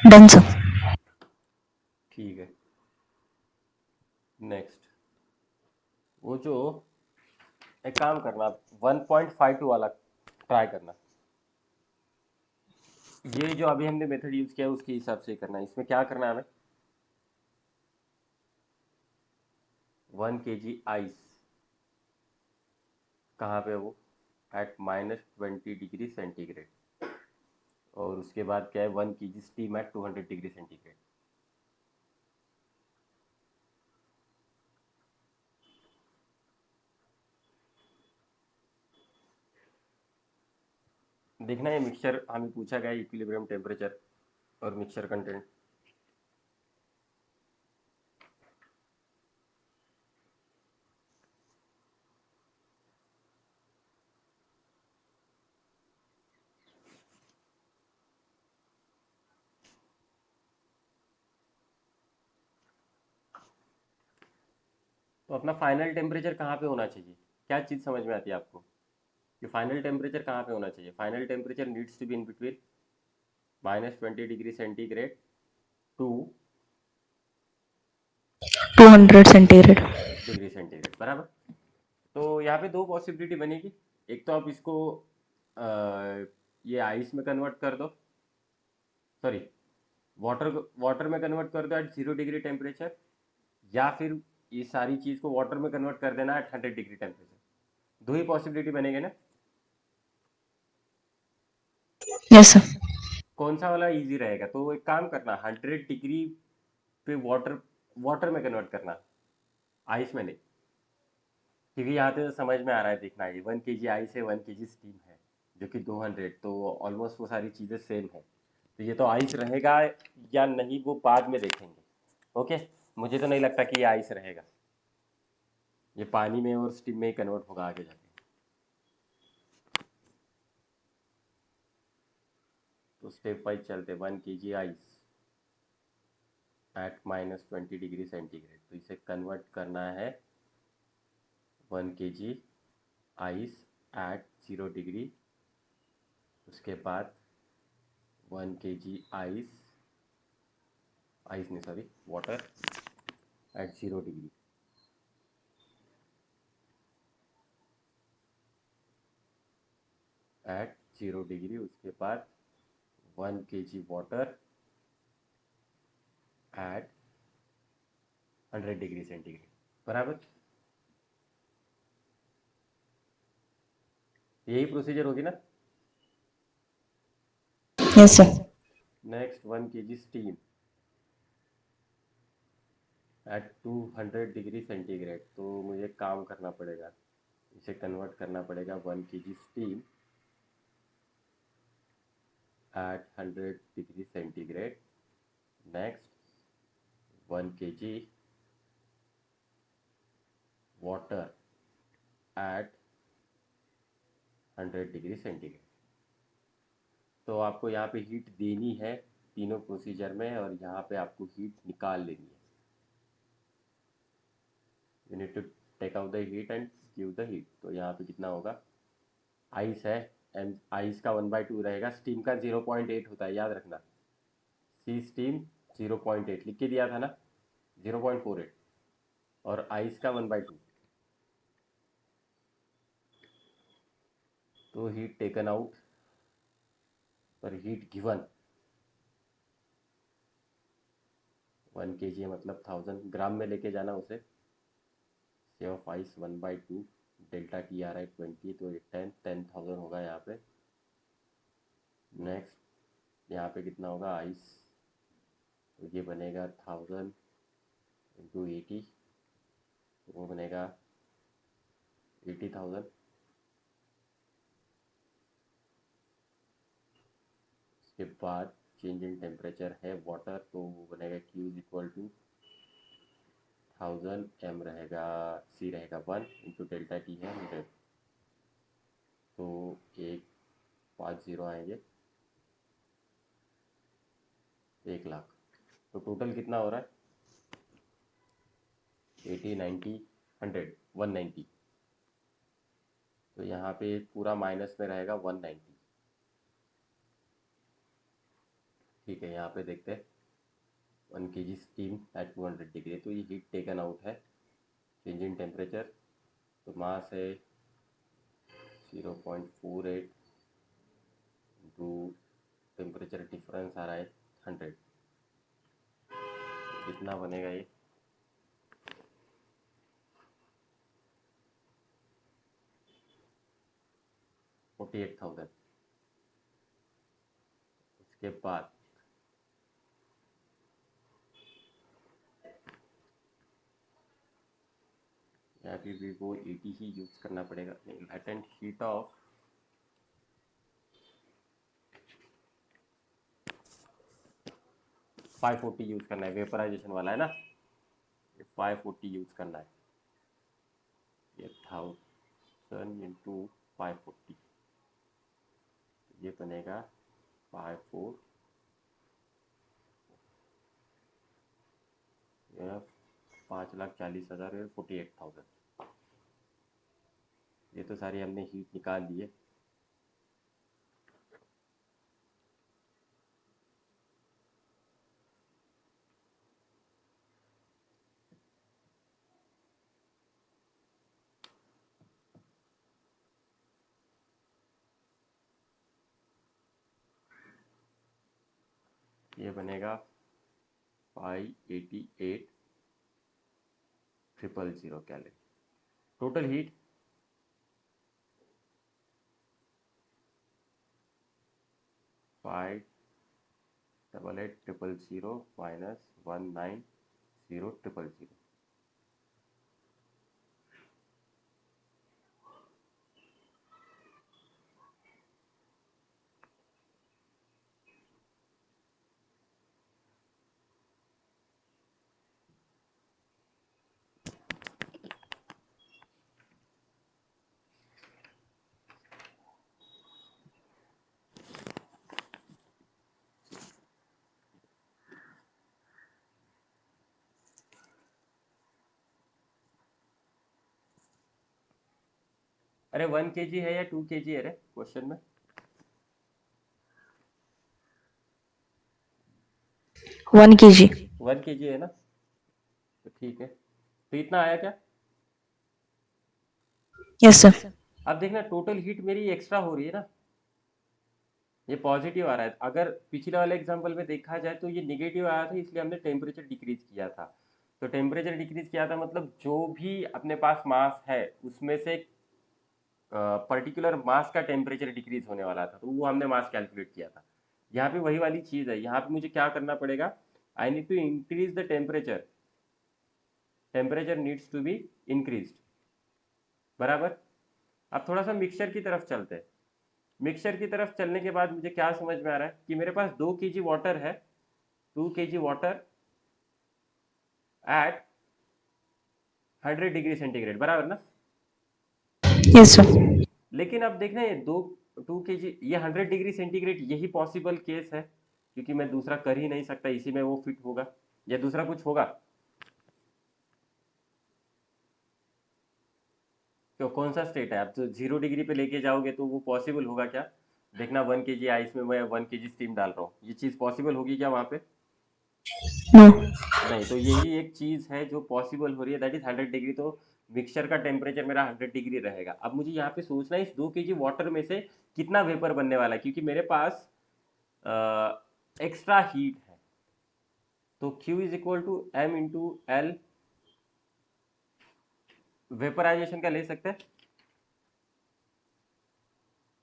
Done sir. ठीक है, नेक्स्ट, वो जो, एक काम करना, 1.52 वाला ट्राई करना। ये जो अभी हमने मेथड यूज किया उसके हिसाब से करना है। इसमें क्या करना है हमें? 1 kg आइस, कहाँ पे है वो? At -20 degree centigrade. और उसके बाद क्या है? 1 kg steam at 200 degree centigrade. देखना ये मिक्सचर हमें पूछा गया, इक्विलिब्रियम टेम्परेचर और मिक्सचर कंटेंट। तो अपना फाइनल टेम्परेचर कहाँ पे होना चाहिए? क्या चीज़ समझ में आती है आपको कि फाइनल टेम्परेचर कहाँ पे होना चाहिए? Final temperature needs to be in between -20 degree centigrade to 200 centigrade. Degree centigrade, बराबर। तो यहाँ पे दो पॉसिबिलिटी बनेगी। एक तो आप इसको ये आइस में कन्वर्ट कर दो, सॉरी, वाटर वाटर में कन्वर्ट कर दो एट 0 डिग्री टेम्परेचर, या फिर ये सारी चीज़ को वाटर में कन्वर्ट कर देना एट 100 डिग्री टेम्परेचर। दो ही पॉसिबिलिटी बनेंगे ना? Yes sir. कौन सा वाला इजी रहेगा? तो एक काम करना, 100 डिग्री पे वाटर वाटर में कन्वर्ट करना, आइस में नहीं। क्योंकि यहाँ पे तो समझ में आ रहा है, देखना ये 1 kg आइस है, 1 kg स्टीम है, जो कि 200, तो ऑलमोस्ट वो सारी चीज़ें सेम है। तो ये तो आइस रहेगा या नहीं वो बाद में देखेंगे। ओके, मुझे तो नहीं लगता कि ये आइस रहेगा, ये पानी में और स्टीम में ही कन्वर्ट होगा आगे जाके। तो स्टेप वाइज चलते। 1 kg ice eight -20 degree centigrade, तो इसे कन्वर्ट करना है 1 kg आइस एट 0 डिग्री, उसके बाद 1 kg आइस नहीं sorry water at 0 degree, at 0 degree, उसके बाद 1 kg water at 100 degree centigrade. बराबर, यही प्रोसीजर होगी ना। Yes, sir. Next 1 kg steam at 200 degree centigrade, तो मुझे काम करना पड़ेगा, इसे कन्वर्ट करना पड़ेगा 1 kg steam eight 100 degree centigrade. Next 1 kg water at 100 degree centigrade. तो आपको यहाँ पे हीट देनी है तीनों प्रोसीजर में, और यहाँ पे आपको हीट निकाल लेनी है। You need to take out the heat and give the heat. तो यहाँ पे कितना होगा, आइस है एंड आइस का 1/2 रहेगा, स्टीम का 0.8 होता है, याद रखना। सी स्टीम 0.8 लिख के दिया था ना, 0.48, और आइस का 1/2। तो हीट टेकन आउट पर हीट गिवन 1 kg मतलब 1000 ग्राम में लेके जाना उसे। से ऑफ आइस 1/2, डेल्टा टी आ रहा है 20, तो ये 10,000 होगा यहाँ पे। नेक्स्ट यहाँ पे कितना होगा आइस, तो ये बनेगा 1000 इंटू 80, वो बनेगा 80,000। उसके बाद चेंज इन टेम्परेचर है वाटर, तो वो बनेगा Q is equal to 1000, M रहेगा, C रहेगा 1 इंटू डेल्टा टी है 100, तो 150 आएंगे, 1,00,000। तो टोटल कितना हो रहा है 80, 90, 100, 190। तो यहाँ पे पूरा माइनस में रहेगा 190। ठीक है, यहाँ पे देखते हैं 1 kg स्टीम एट 200 डिग्री, तो ये हीट टेकन आउट है। चेंज इन टेम्परेचर, तो मास है 0.48 इंटू टेम्परेचर डिफरेंस आ रहा है 100, कितना बनेगा ये 48,000। उसके बाद यहाँ पे भी वो 80 ही यूज करना पड़ेगा। लेटेंट हीट ऑफ 540 यूज करना है, वेपराइजेशन वाला है ना, 540 यूज करना है। ये 1000 इंटू 540, ये बनेगा 54, यह 5,40,000, 48,000। ये तो सारी हमने हीट निकाल ली है। ये बनेगा 588,000 कैलोरी। Total heat 588,000 minus 190,000। अरे 1 kg है या 2 kg है रे क्वेश्चन में? 1 kg। 1 kg है ना, तो ठीक है। तो इतना आया क्या? Yes sir. अब देखना टोटल हीट मेरी एक्स्ट्रा हो रही है ना, ये पॉजिटिव आ रहा है। अगर पिछले वाले एग्जांपल में देखा जाए तो ये निगेटिव आया था, इसलिए हमने टेम्परेचर डिक्रीज किया था। तो टेम्परेचर डिक्रीज किया था मतलब जो भी अपने पास मास है उसमें से पर्टिकुलर मास का टेम्परेचर डिक्रीज होने वाला था, तो वो हमने मास कैलकुलेट किया था। यहाँ पे वही वाली चीज़ है, यहाँ पे मुझे क्या करना पड़ेगा, I need to increase the temperature, temperature needs to be increase, बराबर। अब थोड़ा सा मिक्सचर की तरफ चलते हैं। मिक्सचर की तरफ चलने के बाद मुझे क्या समझ में आ रहा है कि मेरे पास 2 kg वाटर है, 2 kg water at 100 degree centigrade, बराबर ना। Yes sir. लेकिन अब देखना ये 2 kg, ये 100 डिग्री सेंटीग्रेड यही पॉसिबल केस है, क्योंकि मैं दूसरा कर ही नहीं सकता, इसी में वो फिट होगा या दूसरा कुछ होगा। तो कौन सा स्टेट है, आप तो 0 डिग्री पे लेके जाओगे तो वो पॉसिबल होगा क्या? देखना 1 kg आइस में मैं 1 kg स्टीम डाल रहा हूँ, ये चीज़ पॉसिबल होगी क्या वहाँ पे? नो। नहीं। तो यही एक चीज है जो पॉसिबल हो रही है, दैट इज 100 डिग्री। तो मिक्सचर का टेम्परेचर मेरा 100 डिग्री रहेगा। अब मुझे यहाँ पे सोचना है इस 2 kg वाटर में से कितना वेपर बनने वाला है, क्योंकि मेरे पास एक्स्ट्रा हीट है। तो Q is equal to M into L, vaporization का ले सकते हैं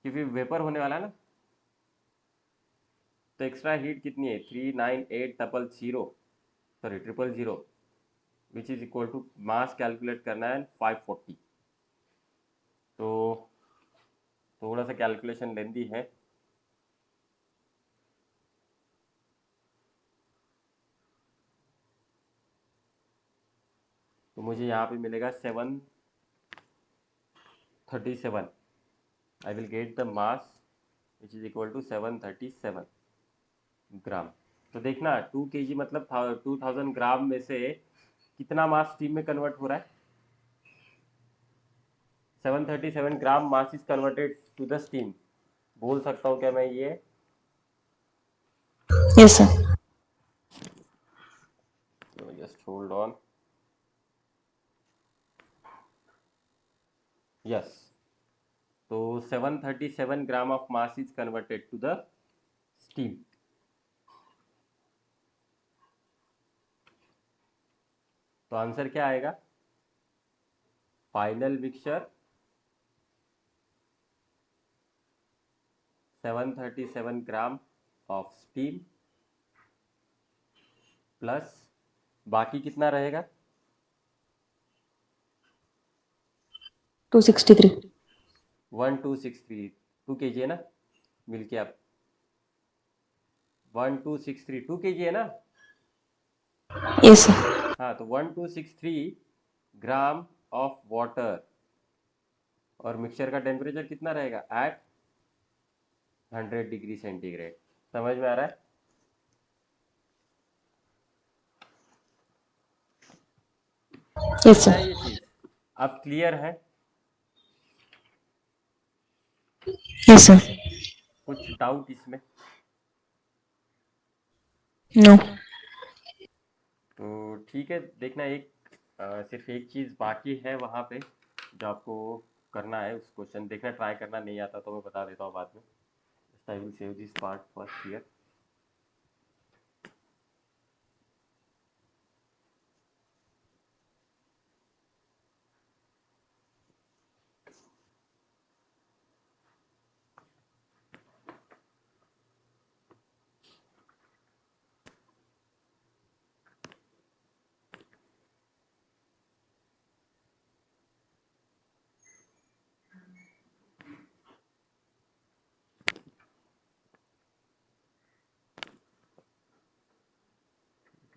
क्योंकि वेपर होने वाला है ना। तो एक्स्ट्रा हीट कितनी है, 39800, sorry 000, which is equal to mass calculate करना है 540। तो थोड़ा सा कैलकुलेशन लेंदी है। तो मुझे यहाँ पे मिलेगा 737, I will get the mass which is equal to 737 gram. तो देखना 2 kg मतलब 2000 ग्राम में से कितना मास स्टीम में कन्वर्ट हो रहा है, 737 gram mass is converted to the steam. बोल सकता हूँ क्या मैं ये? Yes sir. Just hold on, yes. तो 737 gram of mass is converted to the steam. तो आंसर क्या आएगा, final mixture 737 gram of steam plus बाकी कितना रहेगा, 263। 1263, 2 kg है ना, मिलके आप 1263 2 kg है ना। Yes sir. हाँ, तो 1263 ग्राम ऑफ वाटर, और मिक्सचर का टेम्परेचर कितना रहेगा एट 100 डिग्री सेंटीग्रेड। समझ में आ रहा है? यस समझ में सर। आई ये चीज? अब क्लियर है? Yes sir. कुछ डाउट इसमें? नो। तो ठीक है, देखना एक सिर्फ एक चीज़ बाकी है वहाँ पे जो आपको करना है। उस क्वेश्चन देखना, ट्राई करना, नहीं आता तो मैं बता देता हूँ बाद में। I will save this part first here.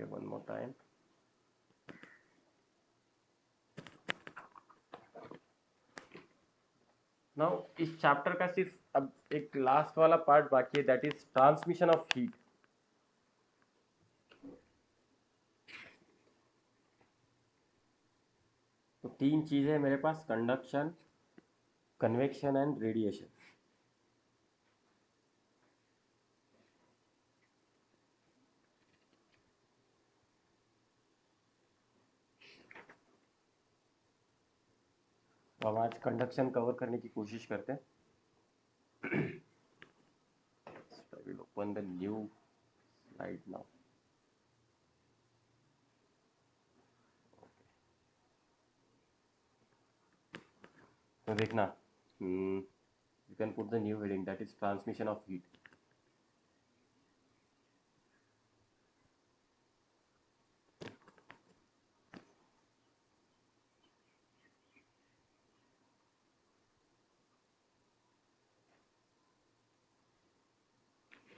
Okay, one more time. Now इस चैप्टर का सिर्फ अब एक लास्ट वाला पार्ट बाकी है, that is transmission of heat. तो तीन चीज़ें मेरे पास, कंडक्शन, कन्वेक्शन एंड रेडिएशन। तो हम आज कंडक्शन कवर करने की कोशिश करते हैं। I will open the new slide now. तो देखना, you can put the new heading, that is transmission of heat.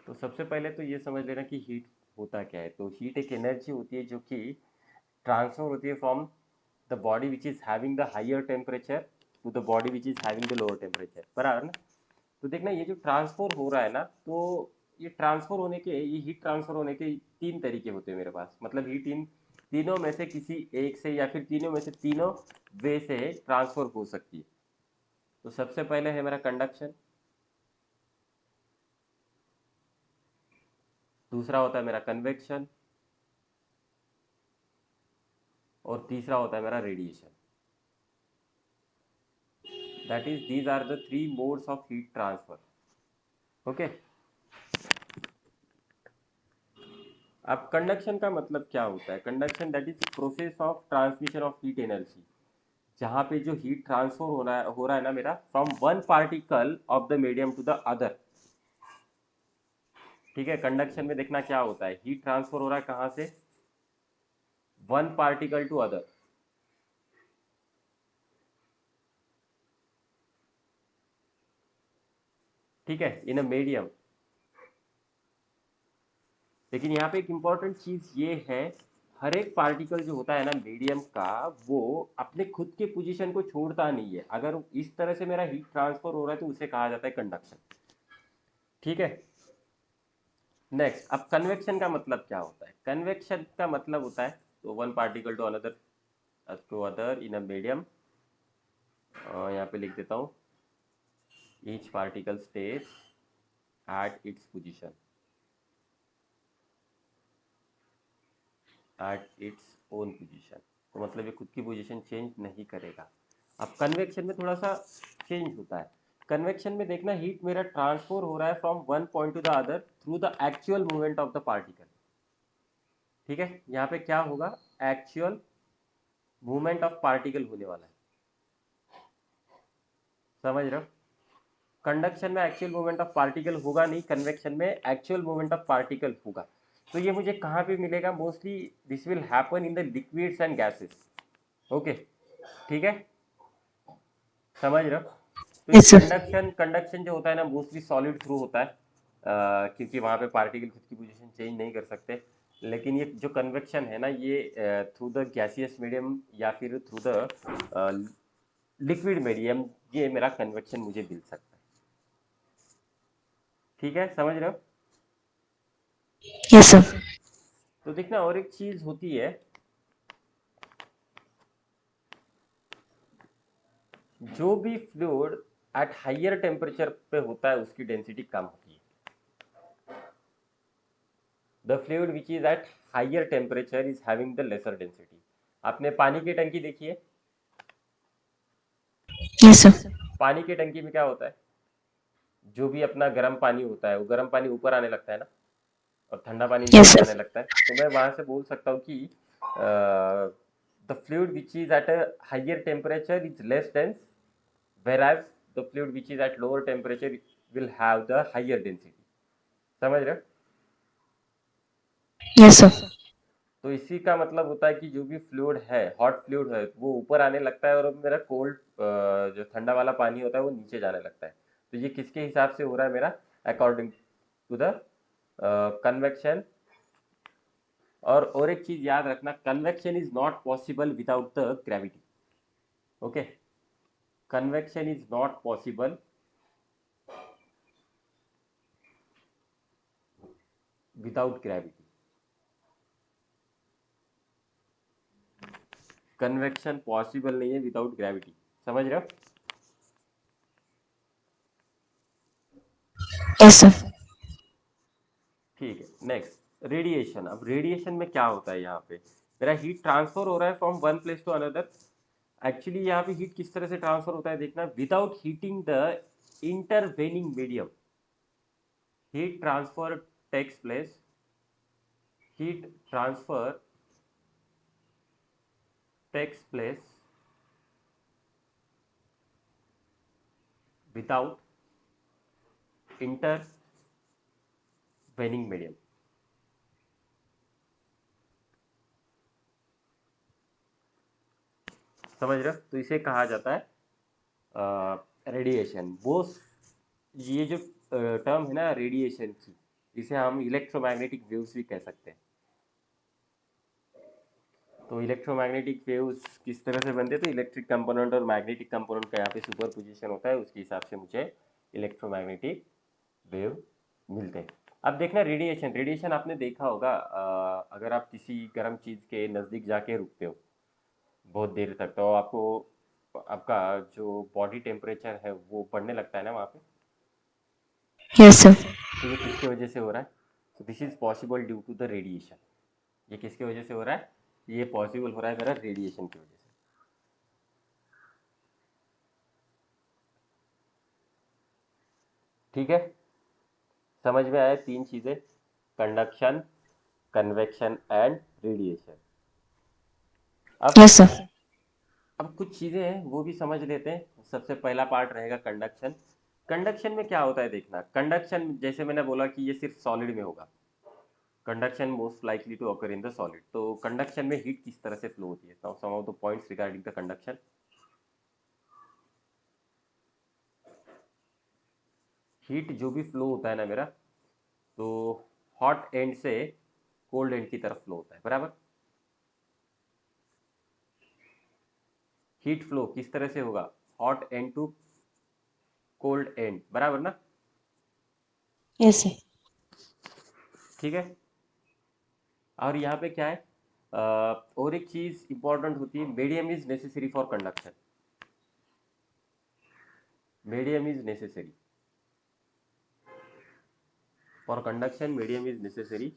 तो सबसे पहले तो ये समझ लेना कि हीट होता क्या है। तो हीट एक एनर्जी होती है जो कि ट्रांसफर होती है from the body which is having the higher temperature to the body which is having the lower temperature, बराबर ना। तो देखना, ये जो ट्रांसफर हो रहा है ना, तो ये हीट ट्रांसफर होने के तीन तरीके होते हैं मेरे पास। मतलब हीट इन तीनों में से किसी एक से या फिर तीनों में से तीनों वे से ट्रांसफर हो सकती है। तो सबसे पहले है मेरा कंडक्शन, दूसरा होता है मेरा कन्वेक्शन, और तीसरा होता है मेरा radiation. That is these are the three modes of heat transfer. Okay. अब कंडक्शन का मतलब क्या होता है? Conduction that is process of transmission of heat energy, जहाँ पे जो हीट ट्रांसफर हो रहा है ना मेरा, from one particle of the medium to the other. ठीक है, कंडक्शन में देखना क्या होता है, हीट ट्रांसफर हो रहा है कहाँ से, वन पार्टिकल टू अदर। ठीक है, इन अ मीडियम। लेकिन यहाँ पे एक इंपॉर्टेंट चीज ये है, हर एक पार्टिकल जो होता है ना मीडियम का, वो अपने खुद के पोजीशन को छोड़ता नहीं है। अगर इस तरह से मेरा हीट ट्रांसफर हो रहा है तो उसे कहा जाता है कंडक्शन। ठीक है। नेक्स्ट, अब कन्वेक्शन का मतलब क्या होता है? कन्वेक्शन का मतलब होता है, तो one particle to other in a medium. यहाँ पे लिख देता हूँ, each particle stays at its position, at its own position. तो मतलब ये खुद की पोजीशन चेंज नहीं करेगा। अब कन्वेक्शन में थोड़ा सा चेंज होता है। कन्वेक्शन में देखना, हीट मेरा ट्रांसफर हो रहा है from one point two the other through the actual movement of the particle. ठीक है, यहाँ पे क्या होगा, एक्चुअल मूवमेंट ऑफ पार्टिकल होने वाला है। समझ रहे हो? कंडक्शन में एक्चुअल मूवमेंट ऑफ पार्टिकल होगा नहीं, कन्वेक्शन में एक्चुअल मूवमेंट ऑफ पार्टिकल होगा। तो ये मुझे कहाँ पे मिलेगा? Mostly this will happen in the liquids and gases. Okay, ठीक है, समझ रहे हो? तो ये Yes, sir. कंडक्शन कंडक्शन जो होता है ना, मोस्टली सॉलिड थ्रू होता है, क्योंकि वहाँ पे पार्टिकल खुद की पोजीशन चेंज नहीं कर सकते। लेकिन ये जो कन्वेक्शन है ना, ये थ्रू द गैसियस मीडियम या फिर थ्रू द लिक्विड मीडियम, ये मेरा कन्वेक्शन मुझे मिल सकता है। ठीक है, समझ रहे हो? Yes, sir. तो देखना, और एक चीज होती है, जो भी फ्लूइड एट हायर टेम्परेचर पे होता है उसकी डेंसिटी कम होती है। The fluid which is at higher temperature is having the lesser density. आपने पानी की टंकी देखी है? Yes, sir. पानी की टंकी में क्या होता है, जो भी अपना गर्म पानी होता है वो गर्म पानी ऊपर आने लगता है ना, और ठंडा पानी Yes, नीचे sir. जाने लगता है। तो मैं वहां से बोल सकता हूँ कि the fluid which is at a higher temperature is less dense, whereas the fluid which is at lower temperature will have the higher density। समझ रहे हो? Yes, sir. तो इसी का मतलब होता है कि जो भी फ्लूइड है, हॉट फ्लूइड है, वो ऊपर आने लगता है, और मेरा कोल्ड जो ठंडा वाला पानी होता है वो नीचे जाने लगता है। तो ये किसके हिसाब से हो रहा है मेरा? According to the convection. और एक चीज याद रखना, convection is not possible without the gravity. Okay, convection is not possible without gravity. Convection possible नहीं है विदाउट ग्रेविटी। समझ रहे हो? Yes, sir. ठीक है, नेक्स्ट रेडिएशन। अब रेडिएशन में क्या होता है, यहाँ पे मेरा हीट ट्रांसफर हो रहा है from one place to another. Actually यहाँ पे हीट किस तरह से ट्रांसफर होता है देखना, without heating the intervening medium heat transfer takes place, heat transfer takes place without intervening medium. समझ रहे हो? तो इसे कहा जाता है रेडिएशन। वो ये जो टर्म है ना रेडिएशन की, इसे हम इलेक्ट्रोमैग्नेटिक वेव्स भी कह सकते हैं। तो इलेक्ट्रोमैग्नेटिक वेव्स किस तरह से बनते हैं, तो इलेक्ट्रिक कंपोनेंट और मैग्नेटिक कंपोनेंट का यहाँ पे सुपर पोजिशन होता है, उसके हिसाब से मुझे इलेक्ट्रोमैग्नेटिक वेव मिलते हैं। अब देखना रेडिएशन, रेडिएशन आपने देखा होगा, अगर आप किसी गर्म चीज़ के नज़दीक जाके रुकते हो बहुत देर तक, तो आपको आपका जो बॉडी टेम्परेचर है वो बढ़ने लगता है ना वहाँ पे। Yes, sir. तो ये किसके वजह से हो रहा है, तो this is possible due to the radiation. ये किसके वजह से हो रहा है, ये पॉसिबल हो रहा है मेरा रेडिएशन की वजह से। ठीक है, समझ में आया तीन चीजें, कंडक्शन, कन्वेक्शन एंड रेडिएशन। अब Yes, sir. अब कुछ चीजें हैं वो भी समझ लेते हैं। सबसे पहला पार्ट रहेगा कंडक्शन। कंडक्शन में क्या होता है देखना, कंडक्शन जैसे मैंने बोला कि ये सिर्फ सॉलिड में होगा, conduction most likely to occur in the solid. तो कंडक्शन में हीट किस तरह से फ्लो होती है, some of the points regarding the conduction. Heat जो भी फ्लो होता है ना मेरा, तो हॉट एंड से कोल्ड एंड की तरफ फ्लो होता है, बराबर। हीट फ्लो किस तरह से होगा, hot end to cold end, बराबर ना। Yes, sir. ठीक है, और यहाँ पे क्या है, और एक चीज इंपॉर्टेंट होती है, medium is necessary for conduction. Medium is necessary for conduction, medium is necessary.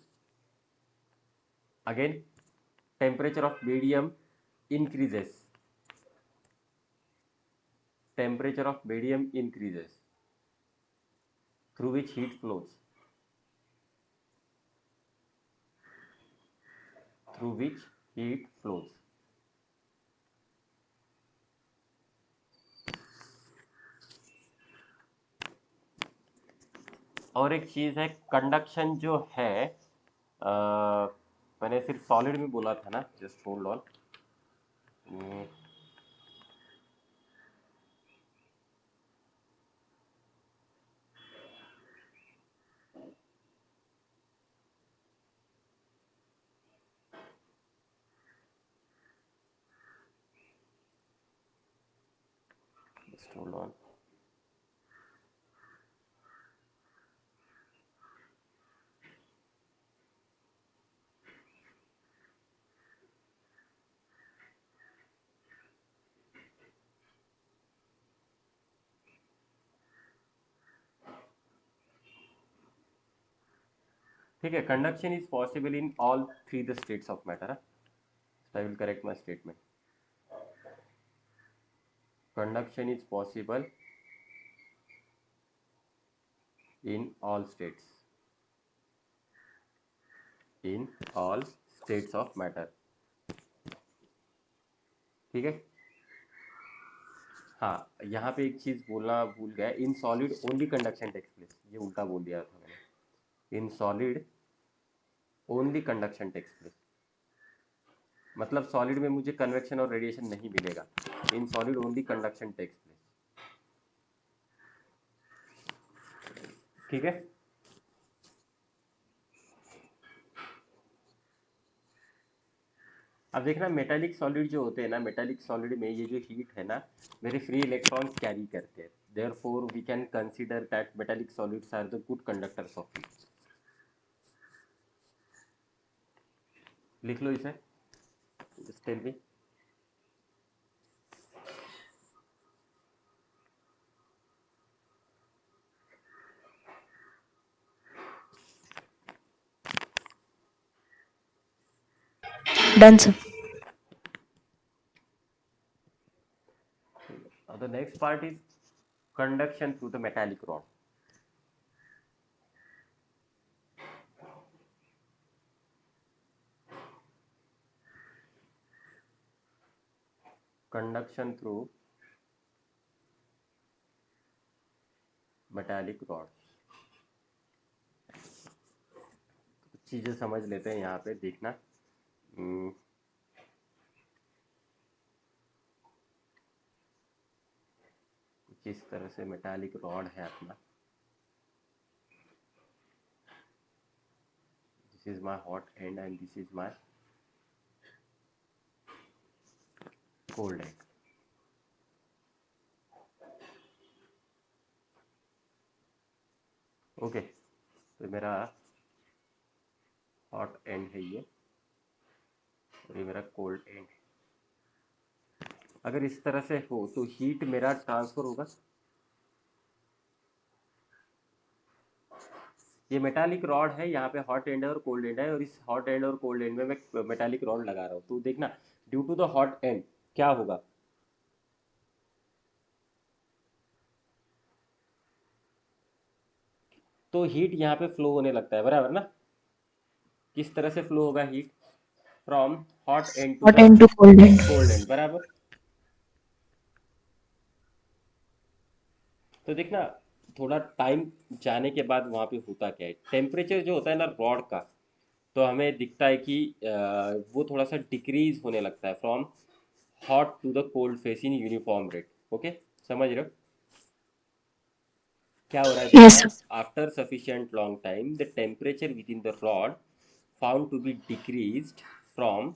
Again temperature of medium increases, temperature of medium increases through which heat flows, through which heat flows। और एक चीज है conduction जो है, मैंने सिर्फ solid में बोला था ना, just hold on. Just hold on. ठीक है, conduction is possible in all three the states of matter. I will correct my statement, conduction is possible in all states, in all states of matter. ठीक है, हाँ यहाँ पे एक चीज बोलना भूल गया, in solid only conduction takes place, ये उल्टा बोल दिया था मैंने। In solid only conduction takes place, मतलब सॉलिड में मुझे कन्वेक्शन और रेडिएशन नहीं मिलेगा, in solid only conduction takes place. ठीक है, अब देखना मेटालिक सॉलिड जो होते हैं ना, मेटालिक सॉलिड में ये जो हीट है ना, मेरे फ्री इलेक्ट्रॉन्स कैरी करते हैं, therefore we can consider that metallic solids are the good conductors of heat. लिख लो इसे, just tell me. Done, sir. The next part is conduction through the metallic rod. Conduction through metallic rod. चीजें समझ लेते हैं यहाँ पे, देखना। कुछ इस तरह से मेटालिक रॉड है अपना। This is my hot and and this is my cold and. Okay, तो मेरा हॉट एंड है ये, और ये मेरा कोल्ड एंड है। अगर इस तरह से हो तो हीट मेरा ट्रांसफर होगा। ये मेटालिक रॉड है, यहाँ पे हॉट एंड है और कोल्ड एंड है, और इस हॉट एंड और कोल्ड एंड में मैं मेटालिक रॉड लगा रहा हूँ। तो देखना, due to the hot end क्या होगा, तो हीट यहाँ पे फ्लो होने लगता है, बराबर ना। किस तरह से फ्लो होगा heat, from hot end to Hot द end to cold end. Cold end, बराबर। तो देखना, थोड़ा टाइम जाने के बाद वहाँ पे होता क्या है, टेम्परेचर जो होता है ना रॉड का, तो हमें दिखता है कि वो थोड़ा सा डिक्रीज होने लगता है from hot to the cold face in uniform rate. Okay, समझ रहे हो क्या हो रहा है, Yes, देखना। sir. After sufficient long time the temperature within the rod found to be decreased from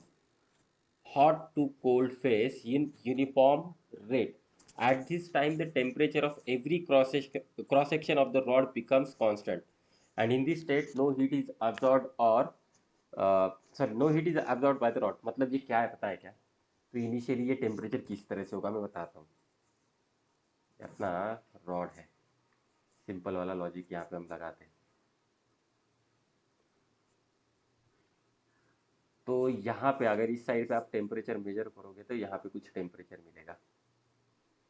hot to cold phase in uniform rate. At this time, the temperature of every cross section of the rod becomes constant, and in this state, no heat is absorbed or no heat is absorbed by the rod. मतलब ये क्या है पता है क्या? तो initially ये temperature किस तरह से होगा मैं बताता हूँ। अपना रॉड है, सिंपल वाला लॉजिक यहाँ पे हम लगाते हैं। तो यहाँ पे अगर इस साइड पे आप टेम्परेचर मेजर करोगे तो यहाँ पे कुछ टेम्परेचर मिलेगा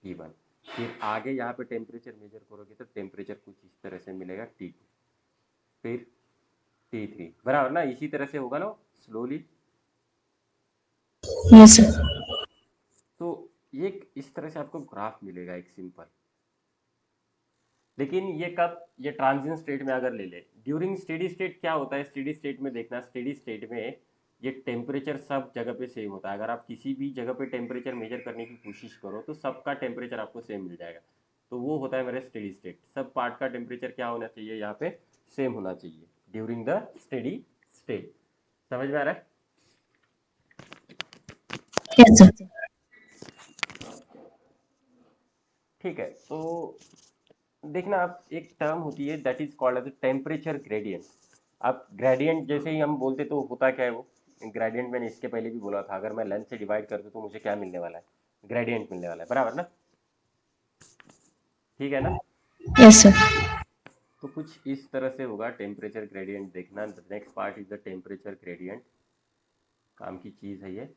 T1। फिर आगे यहाँ पे टेम्परेचर मेजर करोगे तो टेम्परेचर कुछ इस तरह से मिलेगा T2, फिर T3, बराबर ना। इसी तरह से होगा ना स्लोली। Yes, sir. तो ये इस तरह से आपको ग्राफ मिलेगा एक सिंपल। लेकिन ये कब, ये ट्रांजिएंट स्टेट में अगर ले ले। ड्यूरिंग स्टेडी स्टेट क्या होता है, स्टेडी स्टेट में देखना, स्टेडी स्टेट में ये टेम्परेचर सब जगह पे सेम होता है। अगर आप किसी भी जगह पे टेम्परेचर मेजर करने की कोशिश करो तो सबका टेम्परेचर आपको सेम मिल जाएगा। तो वो होता है मेरा स्टेडी स्टेट। सब पार्ट का टेम्परेचर क्या होना चाहिए, यहाँ पे सेम होना चाहिए ड्यूरिंग द स्टेडी स्टेट। समझ में आ रहा है? Yes, sir. ठीक है, तो देखना आप, एक टर्म होती है that is called as temperature gradient. आप ग्रेडियंट जैसे ही हम बोलते तो होता क्या है वो ग्रेडियंट, मैंने इसके पहले भी बोला था, अगर मैं लेंथ से डिवाइड कर दूं तो मुझे क्या मिलने वाला है, ग्रेडियंट मिलने वाला है, बराबर ना। ठीक है ना। Yes, sir. तो कुछ इस तरह से होगा टेम्परेचर ग्रेडियंट। देखना, the next part is the temperature gradient. काम की चीज है ये।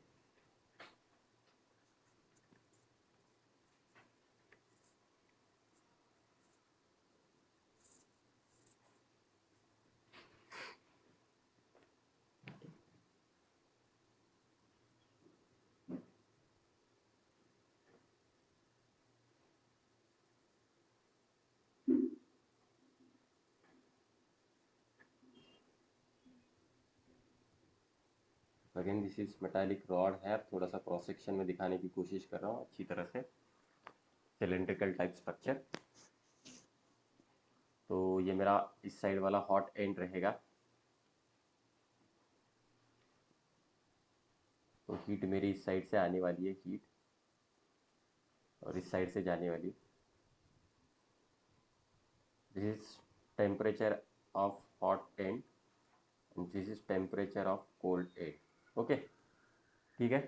Again this is metallic rod है, थोड़ा सा क्रॉस सेक्शन में दिखाने की कोशिश कर रहा हूँ अच्छी तरह से। Cylindrical type structure. तो ये मेरा इस साइड वाला हॉट एंड रहेगा। तो हीट मेरी इस साइड से आने वाली है हीट, और इस साइड से जाने वाली। This is temperature of hot and and this is temperature of cold and. Okay, ठीक है।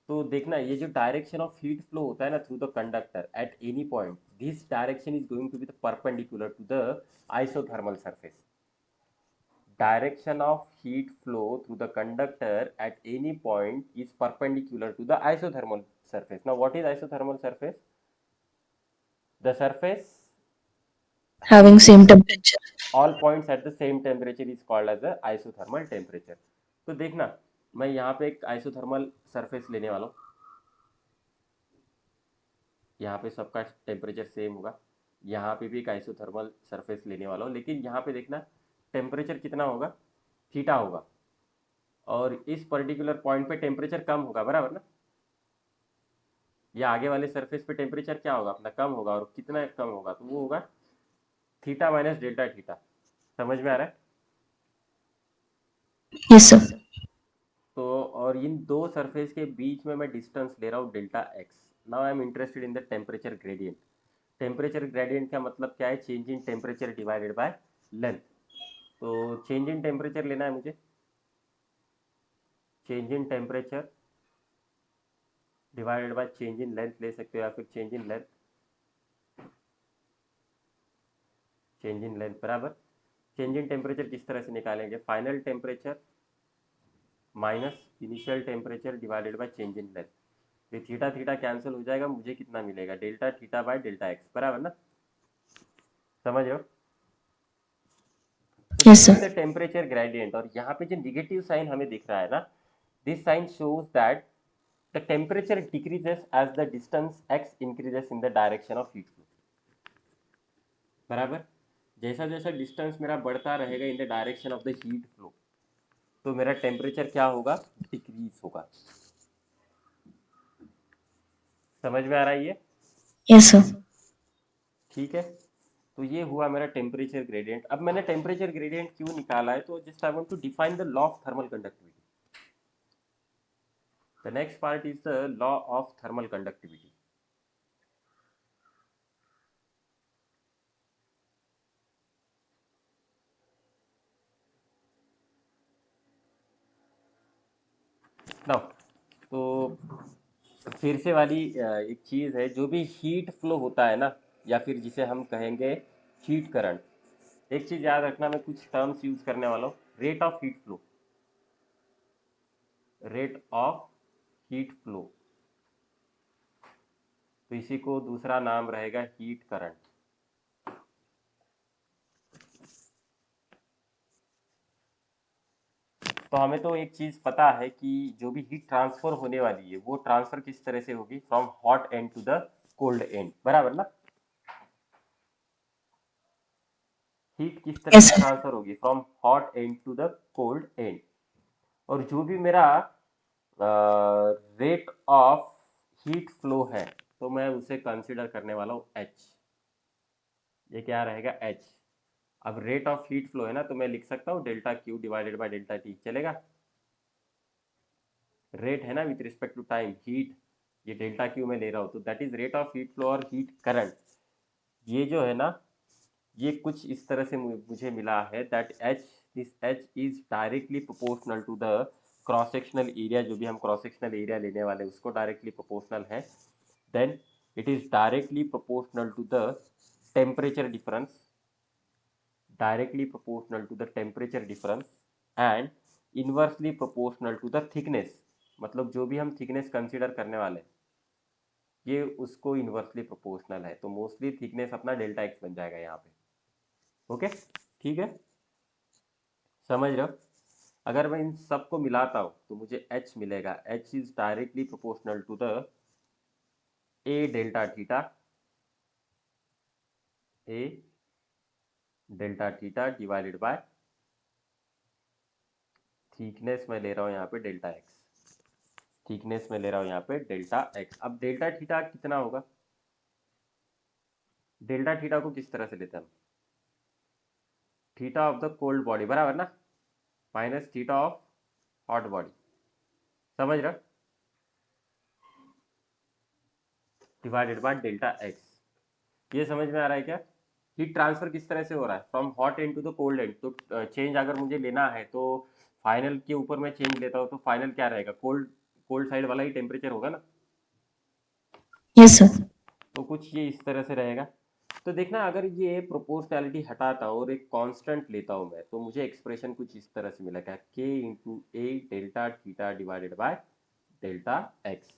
तो देखना, ये जो डायरेक्शन ऑफ हीट फ्लो होता है ना through the conductor at any point, this direction is going to be the perpendicular to the isothermal surface. Direction of heat flow through the conductor at any point is perpendicular to the isothermal surface. Now what is isothermal surface? The surface Having having same temperature. all points at the same temperature is called as the isothermal temperature. तो देखना, मैं यहाँ पे एक isothermal surface लेने वाला हूँ, यहाँ पे सबका टेम्परेचर सेम होगा, यहाँ पे भी एक आइसोथर्मल सरफेस लेने वाला हूँ, लेकिन यहाँ पे देखना टेम्परेचर कितना होगा, थीटा होगा, और इस पर्टिकुलर पॉइंट पे टेम्परेचर कम होगा, बराबर ना। या आगे वाले सरफेस पे टेम्परेचर क्या होगा अपना, कम होगा, और कितना कम होगा, तो वो होगा थीटा माइनस डेल्टा थीटा। समझ में आ रहा है? Yes, sir. तो और इन दो सरफेस के बीच में मैं डिस्टेंस ले रहा हूँ delta x. Now I am interested in the temperature gradient. Temperature gradient का मतलब क्या है, change in temperature divided by length. तो चेंज इन टेम्परेचर लेना है मुझे, change in temperature divided by change in length ले सकते हो, या फिर change in length, change in length बराबर चेंज इन टेम्परेचर किस तरह से निकालेंगे, final temperature minus initial temperature divided by change in length. ये थीटा थीटा कैंसिल हो जाएगा, मुझे कितना मिलेगा, delta theta by delta x, बराबर ना। समझ रहे हो? Yes, sir. The temperature gradient, और यहाँ पे जो निगेटिव साइन हमें दिख रहा है ना, this sign shows that the temperature decreases as the distance X increases in the direction of heat flow. बराबर, जैसा जैसा डिस्टेंस मेरा बढ़ता रहेगा in the direction of the heat flow, तो मेरा टेम्परेचर क्या होगा, डिक्रीज होगा। समझ में आ रहा है ये? Yes, sir. ठीक है, तो ये हुआ मेरा टेम्परेचर ग्रेडियंट। अब मैंने टेम्परेचर ग्रेडियंट क्यों निकाला है, तो just I want to define the law of thermal conductivity. The next part is the law of thermal conductivity. Now तो फिर से वाली एक चीज़ है, जो भी हीट फ्लो होता है ना, या फिर जिसे हम कहेंगे हीट करंट, एक चीज़ याद रखना, मैं कुछ टर्म्स यूज करने वाला हूँ, rate of heat flow, rate of heat flow, तो इसी को दूसरा नाम रहेगा हीट करंट। तो हमें तो एक चीज़ पता है कि जो भी हीट ट्रांसफर होने वाली है, वो ट्रांसफर किस तरह से होगी, from hot end to the cold end, बराबर ना। हीट किस तरह Yes, से sir. ट्रांसफर होगी, from hot end to the cold end. और जो भी मेरा रेट ऑफ हीट फ्लो है, तो मैं उसे कंसीडर करने वाला हूँ एच। ये क्या रहेगा, एच। अब रेट ऑफ हीट फ्लो है ना, तो मैं लिख सकता हूँ delta Q divided by delta T, चलेगा। रेट है ना with respect to time, heat, ये डेल्टा क्यू में ले रहा हूँ, तो that is rate of heat flow और हीट करंट। ये जो है ना, ये कुछ इस तरह से मुझे मिला है, that H, this H is directly proportional to the cross sectional area, जो भी हम क्रॉस सेक्शनल एरिया लेने वाले हैं उसको डायरेक्टली प्रोपोर्शनल है। Then it is directly proportional to the temperature difference, directly proportional to the temperature difference and inversely proportional to the thickness। मतलब जो भी हम थिकनेस कंसीडर करने वाले हैं, ये उसको इन्वर्सली प्रोपोर्शनल है, तो मोस्टली थिकनेस अपना डेल्टा एक्स बन जाएगा यहाँ पे। ओके, ठीक है, समझ रहे हो? अगर मैं इन सबको मिलाता हूँ तो मुझे एच मिलेगा, H is directly proportional to the A delta theta, A delta theta divided by thickness में ले रहा हूँ यहाँ पे डेल्टा एक्स, थिकनेस में ले रहा हूँ यहाँ पे डेल्टा एक्स। अब डेल्टा थीटा कितना होगा, डेल्टा थीटा को किस तरह से लेते हैं हम, theta of the cold body, बराबर ना, minus theta of hot body. समझ रहे हो? Divided by delta x. ये समझ में आ रहा है क्या? हीट ट्रांसफर किस तरह से हो रहा है, from hot end to the cold end. तो चेंज अगर मुझे लेना है तो फाइनल के ऊपर मैं चेंज लेता हूँ, तो फाइनल क्या रहेगा, कोल्ड कोल्ड साइड वाला ही टेम्परेचर होगा ना। Yes, sir. तो कुछ ये इस तरह से रहेगा। तो देखना, अगर ये प्रोपोर्शनैलिटी हटाता हूँ और एक कांस्टेंट लेता हूँ मैं, तो मुझे एक्सप्रेशन कुछ इस तरह से मिलेगा, k into A delta theta divided by delta X.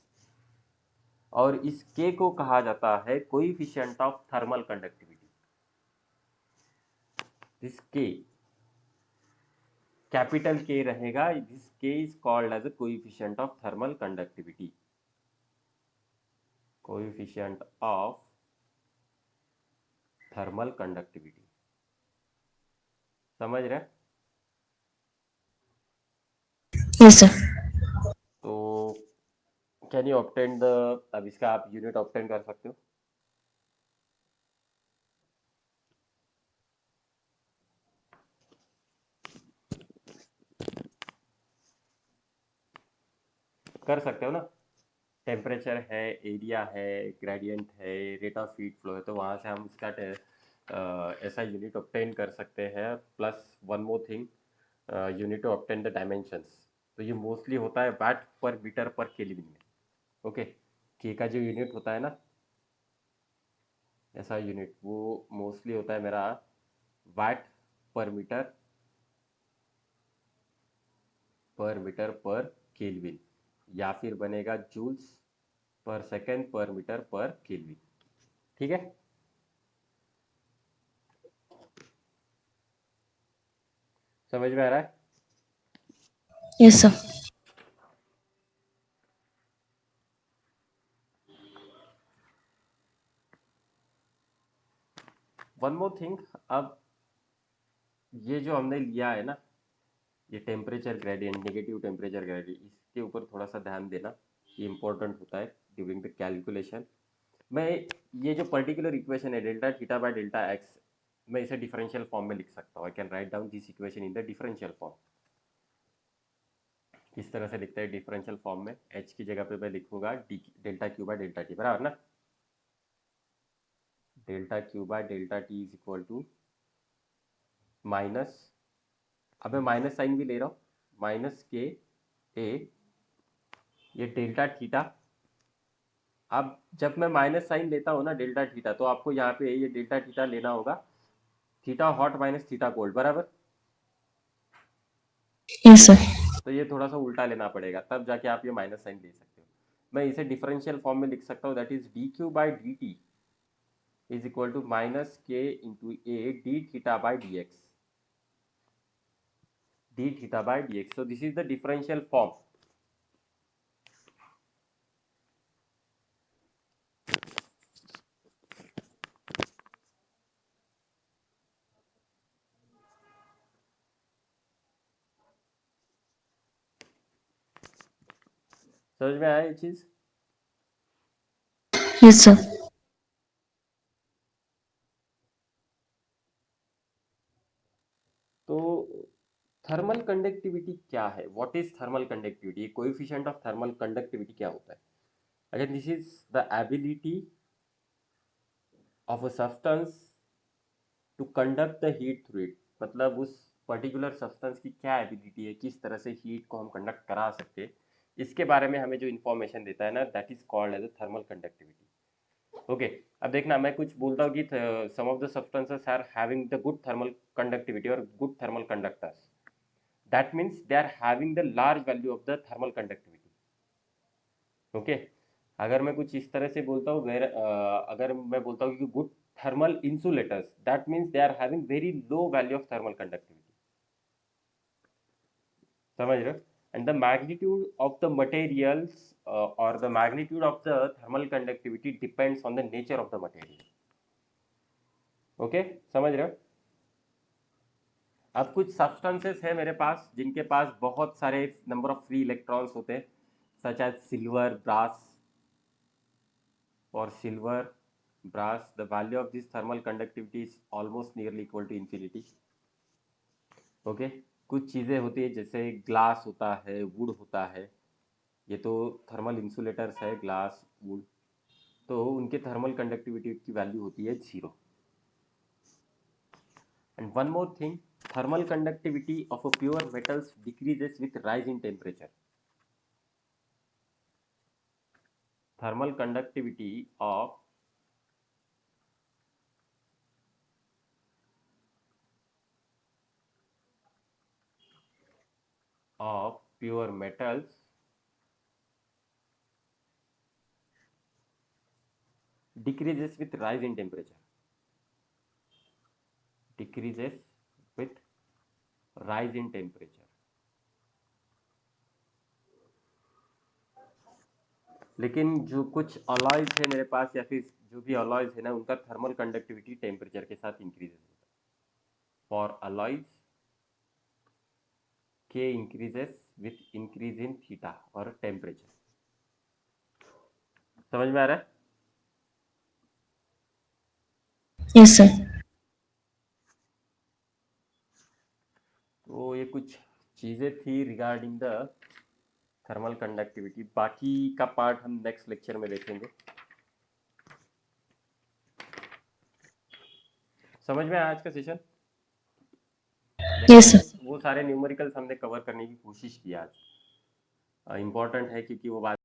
और इस k को कहा जाता है coefficient of thermal conductivity. This k, capital K रहेगा, this k is called as a coefficient of thermal conductivity. Coefficient of thermal conductivity, समझ रहे? Yes, sir. तो कैन यू ऑब्टेन द, अब इसका आप यूनिट ऑब्टेन कर सकते हो। कर सकते हो ना, टेम्परेचर है, एरिया है, ग्रेडियंट है, रेट ऑफ हीट फ्लो है, तो वहाँ से हम इसका ऐसा यूनिट ऑब्टेन कर सकते हैं। Plus one more thing, unit to obtain the dimensions. तो ये मोस्टली होता है वाट पर मीटर पर केल्विन में। ओके, के का जो यूनिट होता है ना, ऐसा यूनिट, वो मोस्टली होता है मेरा वाट पर मीटर पर केल्विन, या फिर बनेगा जूल्स पर सेकेंड पर मीटर पर केल्विन। ठीक है, समझ में आ रहा है? Yes, sir. One more thing, अब ये जो हमने लिया है ना, ये temperature gradient, negative temperature gradient, इसके ऊपर थोड़ा सा ध्यान देना, ये इंपॉर्टेंट होता है ड्यूरिंग द कैलकुलेशन। मैं ये जो पर्टिकुलर इक्वेशन है delta theta by delta x, मैं इसे डिफरेंशियल फॉर्म में लिख सकता हूँ। I can write down this equation in the differential form. किस तरह से लिखते हैं डिफरेंशियल फॉर्म में? एच की जगह पे मैं लिखूंगा D delta Q by delta T, बराबर ना? Delta Q by delta T is equal to minus, अब मैं माइनस साइन भी ले रहा हूँ, माइनस के ए, ये डेल्टा थीटा। अब जब मैं माइनस साइन लेता हूँ ना डेल्टा थीटा, तो आपको यहाँ पे ये डेल्टा थीटा लेना होगा, theta hot minus theta cold, बराबर? Yes, sir. तो ये थोड़ा सा उल्टा लेना पड़ेगा, तब जाके आप ये माइनस साइन ले सकते हो। मैं इसे डिफरेंशियल फॉर्म में लिख सकता हूँ, that is D Q by D T is equal to minus K into A D theta by D X, D theta by D X. So this is the differential form. समझ में आया ये चीज? Yes, sir. तो thermal conductivity क्या है? What is thermal conductivity? Coefficient of thermal conductivity क्या होता है? Again, this is the ability of a substance to conduct the heat through it. मतलब उस पर्टिकुलर सब्सटेंस की क्या एबिलिटी है, किस तरह से हीट को हम कंडक्ट करा सकते हैं, इसके बारे में हमें जो इन्फॉर्मेशन देता है ना, that is called as a thermal conductivity. Okay, अब देखना, मैं कुछ बोलता हूँ कि some of the substances are having the good thermal conductivity और good thermal conductors, that means they are having the large value of the thermal conductivity. Okay, अगर मैं कुछ इस तरह से बोलता हूँ, अगर मैं बोलता हूँ कि good thermal insulators, that means they are having very low value of thermal conductivity. समझ रहे हो? And the magnitude of the materials और the magnitude of the thermal conductivity depends on the nature of the material. Okay, समझ रहे हो? अब कुछ substances है मेरे पास जिनके पास बहुत सारे नंबर ऑफ फ्री इलेक्ट्रॉन्स होते हैं, such as silver, brass. For silver, brass, the value of this thermal conductivity is almost nearly equal to infinity. Okay, कुछ चीज़ें होती है जैसे ग्लास होता है, वुड होता है, ये तो थर्मल इंसुलेटर्स है, ग्लास, वुड, तो उनके थर्मल कंडक्टिविटी की वैल्यू होती है 0। And one more thing, thermal conductivity of a pure metals decreases with rise in temperature. Thermal conductivity of of pure metals decreases with rise in temperature. Decreases with rise in temperature. लेकिन जो कुछ alloys है मेरे पास या फिर जो भी alloys है ना उनका थर्मल कंडक्टिविटी टेम्परेचर के साथ इंक्रीजेस होता है. फॉर अलॉयज के increases with increase in theta और टेम्परेचर. समझ में आ रहा है? Yes, sir. तो ये कुछ चीज़ें थी रिगार्डिंग द थर्मल कंडक्टिविटी. बाकी का पार्ट हम नेक्स्ट लेक्चर में देखेंगे. समझ में आया आज का सेशन? Yes, sir. वो सारे न्यूमेरिकल्स हमने कवर करने की कोशिश की आज. इम्पोर्टेंट है क्योंकि वो बात